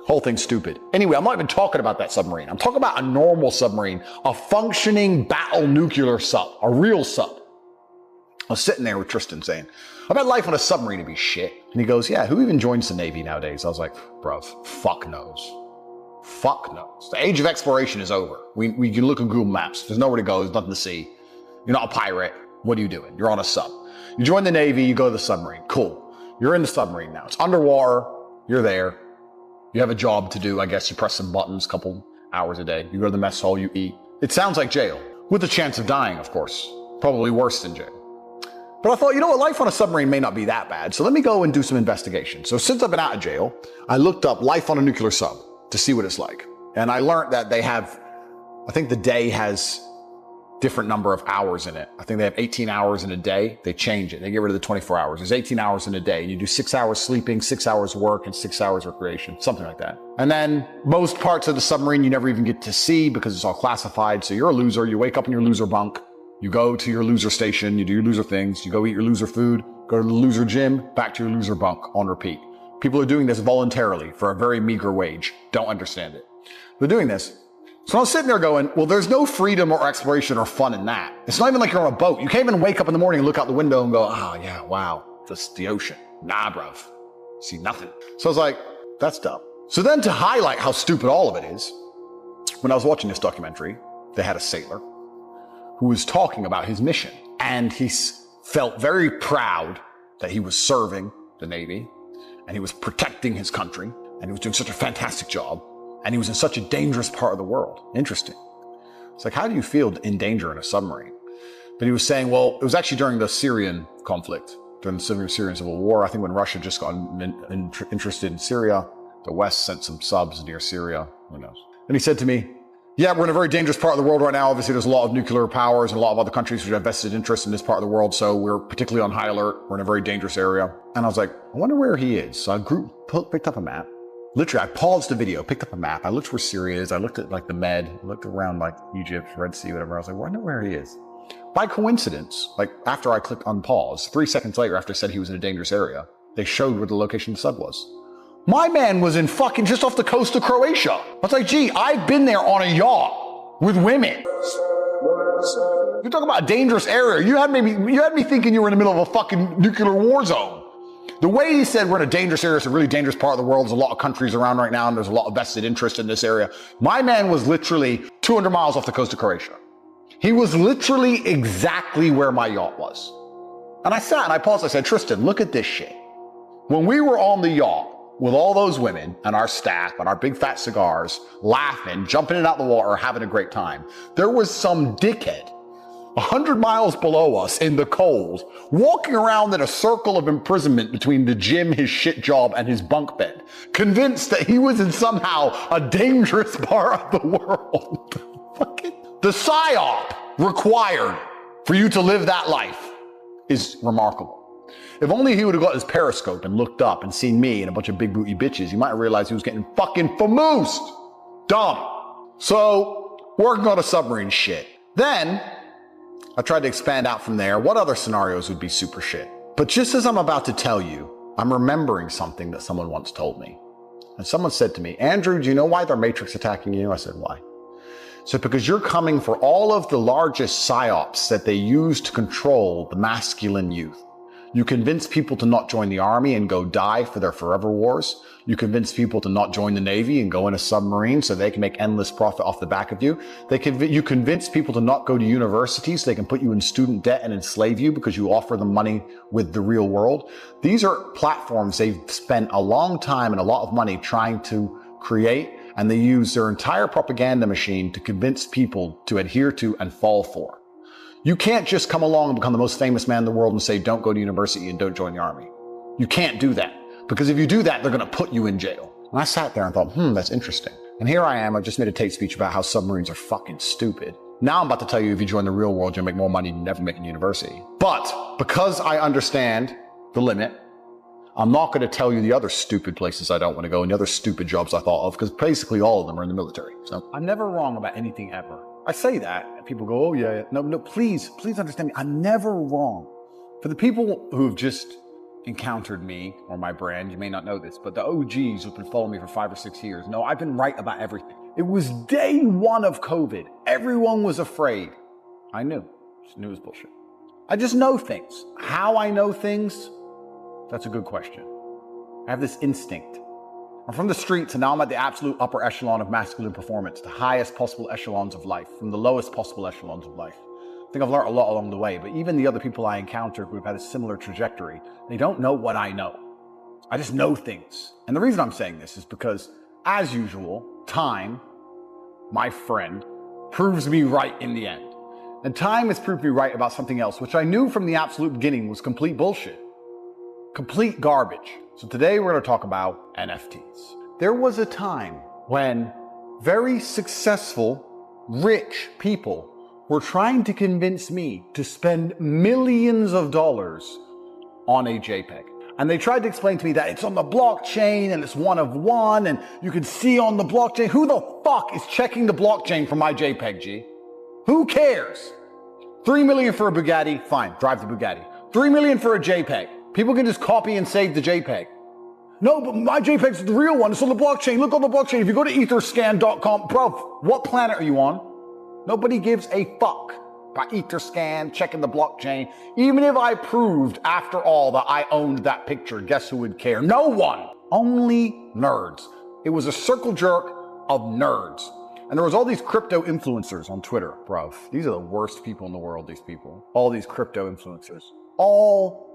Whole thing's stupid. Anyway, I'm not even talking about that submarine. I'm talking about a normal submarine, a functioning battle nuclear sub, a real sub. I was sitting there with Tristan saying, I bet life on a submarine would be shit. And he goes, yeah, who even joins the Navy nowadays? I was like, bruv, fuck knows. Fuck knows. The age of exploration is over. We can look at Google Maps. There's nowhere to go. There's nothing to see. You're not a pirate. What are you doing? You're on a sub. You join the Navy, you go to the submarine. Cool. You're in the submarine now. It's underwater. You're there. You have a job to do. I guess you press some buttons a couple hours a day. You go to the mess hall, you eat. It sounds like jail. With the chance of dying, of course. Probably worse than jail. But I thought, you know what, life on a submarine may not be that bad, so let me go and do some investigation. So since I've been out of jail, I looked up life on a nuclear sub to see what it's like. And I learned that they have, I think the day has different number of hours in it. I think they have 18 hours in a day. They change it. They get rid of the 24 hours. There's 18 hours in a day. You do 6 hours sleeping, 6 hours work, and 6 hours recreation, something like that. And then most parts of the submarine you never even get to see because it's all classified. So you're a loser. You wake up in your loser bunk. You go to your loser station, you do your loser things, you go eat your loser food, go to the loser gym, back to your loser bunk on repeat. People are doing this voluntarily for a very meager wage. Don't understand it. They're doing this. So I was sitting there going, well, there's no freedom or exploration or fun in that. It's not even like you're on a boat. You can't even wake up in the morning and look out the window and go, oh yeah, wow, just the ocean. Nah, bruv. See nothing. So I was like, that's dumb. So then to highlight how stupid all of it is, when I was watching this documentary, they had a sailor who was talking about his mission. And he felt very proud that he was serving the Navy and he was protecting his country and he was doing such a fantastic job and he was in such a dangerous part of the world. Interesting. It's like, how do you feel in danger in a submarine? But he was saying, well, it was actually during the Syrian conflict, during the Syrian civil war. I think when Russia just got interested in Syria, the West sent some subs near Syria. Who knows? And he said to me, Yeah, we're in a very dangerous part of the world right now. Obviously, there's a lot of nuclear powers and a lot of other countries which have vested interest in this part of the world. So we're particularly on high alert. We're in a very dangerous area. And I was like, I wonder where he is. So I picked up a map. Literally, I paused the video, picked up a map. I looked where Syria is. I looked at like the Med, I looked around like Egypt, Red Sea, whatever. I was like, I wonder where he is. By coincidence, like after I clicked on pause, 3 seconds later, after I said he was in a dangerous area, they showed where the location of the sub was. My man was in fucking just off the coast of Croatia. I was like, gee, I've been there on a yacht with women. You're talking about a dangerous area. You had me thinking you were in the middle of a fucking nuclear war zone. The way he said we're in a dangerous area, it's a really dangerous part of the world. There's a lot of countries around right now, and there's a lot of vested interest in this area. My man was literally 200 miles off the coast of Croatia. He was literally exactly where my yacht was. And I sat and I paused. I said, Tristan, look at this shit. When we were on the yacht, with all those women and our staff and our big fat cigars, laughing, jumping in and out the water, having a great time, there was some dickhead 100 miles below us in the cold, walking around in a circle of imprisonment between the gym, his shit job, and his bunk bed, convinced that he was in somehow a dangerous part of the world. The psyop required for you to live that life is remarkable. If only he would have got his periscope and looked up and seen me and a bunch of big booty bitches, he might have realized he was getting fucking famoosed. Dumb. So, working on a submarine shit. Then, I tried to expand out from there. What other scenarios would be super shit? But just as I'm about to tell you, I'm remembering something that someone once told me. And someone said to me, Andrew, do you know why they're matrix attacking you? I said, why? So because you're coming for all of the largest psyops that they use to control the masculine youth. You convince people to not join the army and go die for their forever wars. You convince people to not join the Navy and go in a submarine so they can make endless profit off the back of you. You convince people to not go to university so they can put you in student debt and enslave you because you offer them money with the real world. These are platforms they've spent a long time and a lot of money trying to create, and they use their entire propaganda machine to convince people to adhere to and fall for. You can't just come along and become the most famous man in the world and say, don't go to university and don't join the army. You can't do that. Because if you do that, they're going to put you in jail. And I sat there and thought, that's interesting. And here I am. I just made a Tate speech about how submarines are fucking stupid. Now I'm about to tell you if you join the real world, you'll make more money than you never make in university. But because I understand the limit, I'm not going to tell you the other stupid places I don't want to go and the other stupid jobs I thought of, because basically all of them are in the military. So I'm never wrong about anything ever. I say that, and people go, oh, yeah. No, please understand me. I'm never wrong. For the people who have just encountered me or my brand, you may not know this, but the OGs who've been following me for 5 or 6 years, no, I've been right about everything. It was day one of COVID. Everyone was afraid. I knew. Just knew it was bullshit. I just know things. How I know things, that's a good question. I have this instinct. I'm from the streets, and now I'm at the absolute upper echelon of masculine performance, the highest possible echelons of life, from the lowest possible echelons of life. I think I've learned a lot along the way, but even the other people I encounter who have had a similar trajectory, they don't know what I know. I just know things. And the reason I'm saying this is because, as usual, time, my friend, proves me right in the end. And time has proved me right about something else, which I knew from the absolute beginning was complete bullshit. Complete garbage. So today we're going to talk about NFTs. There was a time when very successful, rich people were trying to convince me to spend millions of dollars on a JPEG. And they tried to explain to me that it's on the blockchain and it's one of one and you can see on the blockchain. Who the fuck is checking the blockchain for my JPEG, G? Who cares? 3 million for a Bugatti, fine, drive the Bugatti. 3 million for a JPEG. People can just copy and save the JPEG. No, but my JPEG's the real one. It's on the blockchain. Look on the blockchain. If you go to etherscan.com, bro, what planet are you on? Nobody gives a fuck about Etherscan, checking the blockchain. Even if I proved, after all, that I owned that picture, guess who would care? No one. Only nerds. It was a circle jerk of nerds. And there was all these crypto influencers on Twitter, bro. These are the worst people in the world, these people. All these crypto influencers. All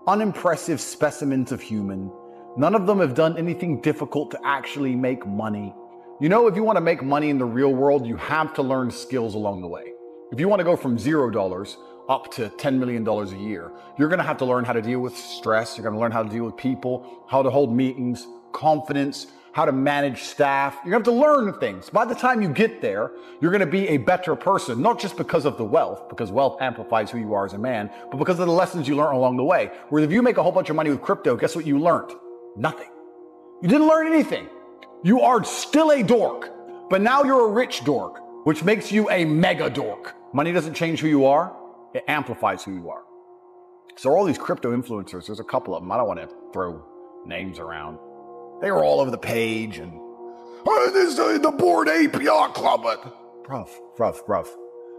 unimpressive specimens of human. None of them have done anything difficult to actually make money. You know, if you want to make money in the real world, you have to learn skills along the way. If you want to go from $0 up to $10 million a year, you're going to have to learn how to deal with stress. You're going to learn how to deal with people, how to hold meetings, confidence, how to manage staff. You're going to have to learn things. By the time you get there, you're going to be a better person, not just because of the wealth, because wealth amplifies who you are as a man, but because of the lessons you learn along the way. Whereas if you make a whole bunch of money with crypto, guess what you learned? Nothing. You didn't learn anything. You are still a dork, but now you're a rich dork, which makes you a mega dork. Money doesn't change who you are. It amplifies who you are. So all these crypto influencers, there's a couple of them. I don't want to throw names around. They were all over the page and, oh, this is the Bored Ape Yacht Club. Bruv.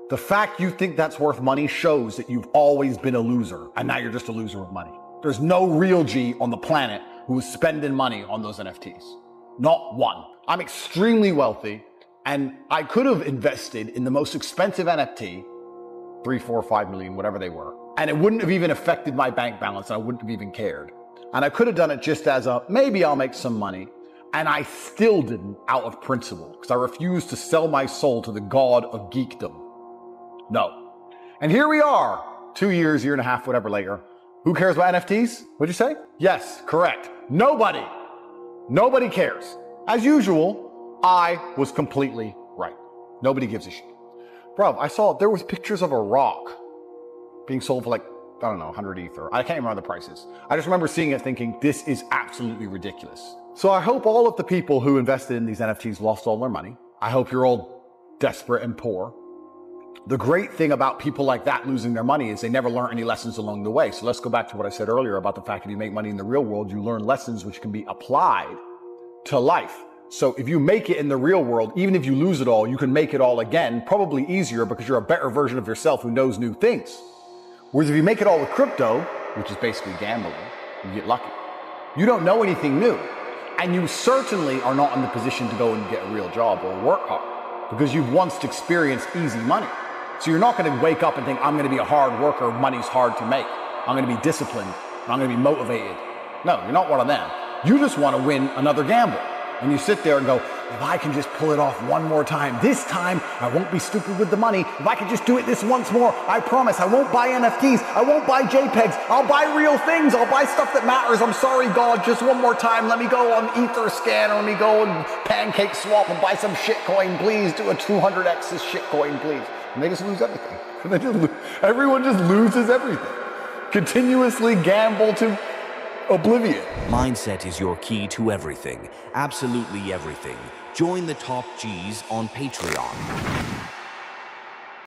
The fact you think that's worth money shows that you've always been a loser, and now you're just a loser with money. There's no real G on the planet who is spending money on those NFTs. Not one. I'm extremely wealthy, and I could have invested in the most expensive NFT, 3, 4, 5 million, whatever they were, and it wouldn't have even affected my bank balance, and I wouldn't have even cared. And I could have done it just as a, maybe I'll make some money. And I still didn't, out of principle, because I refused to sell my soul to the god of geekdom. No. And here we are, 2 years, year and a half, whatever later. Who cares about NFTs? What'd you say? Yes, correct. Nobody. Nobody cares. As usual, I was completely right. Nobody gives a shit. Bro, I saw there was pictures of a rock being sold for like, I don't know, 100 Ether. I can't remember the prices. I just remember seeing it thinking, this is absolutely ridiculous. So I hope all of the people who invested in these NFTs lost all their money. I hope you're all desperate and poor. The great thing about people like that losing their money is they never learn any lessons along the way. So let's go back to what I said earlier about the fact that if you make money in the real world, you learn lessons which can be applied to life. So if you make it in the real world, even if you lose it all, you can make it all again, probably easier because you're a better version of yourself who knows new things. Whereas if you make it all with crypto, which is basically gambling, you get lucky. You don't know anything new. And you certainly are not in the position to go and get a real job or work hard because you've once experienced easy money. So you're not going to wake up and think, I'm going to be a hard worker, money's hard to make. I'm going to be disciplined, I'm going to be motivated. No, you're not one of them. You just want to win another gamble. And you sit there and go, if I can just pull it off one more time, this time I won't be stupid with the money. If I can just do it this once more, I promise I won't buy NFTs. I won't buy JPEGs. I'll buy real things. I'll buy stuff that matters. I'm sorry, God, just one more time. Let me go on Etherscan, or let me go and Pancake Swap and buy some shitcoin, please. Do a 200x this shitcoin, please. And they just lose everything. Everyone just loses everything. Continuously gamble to oblivion. Mindset is your key to everything. Absolutely everything. Join the top G's on Patreon.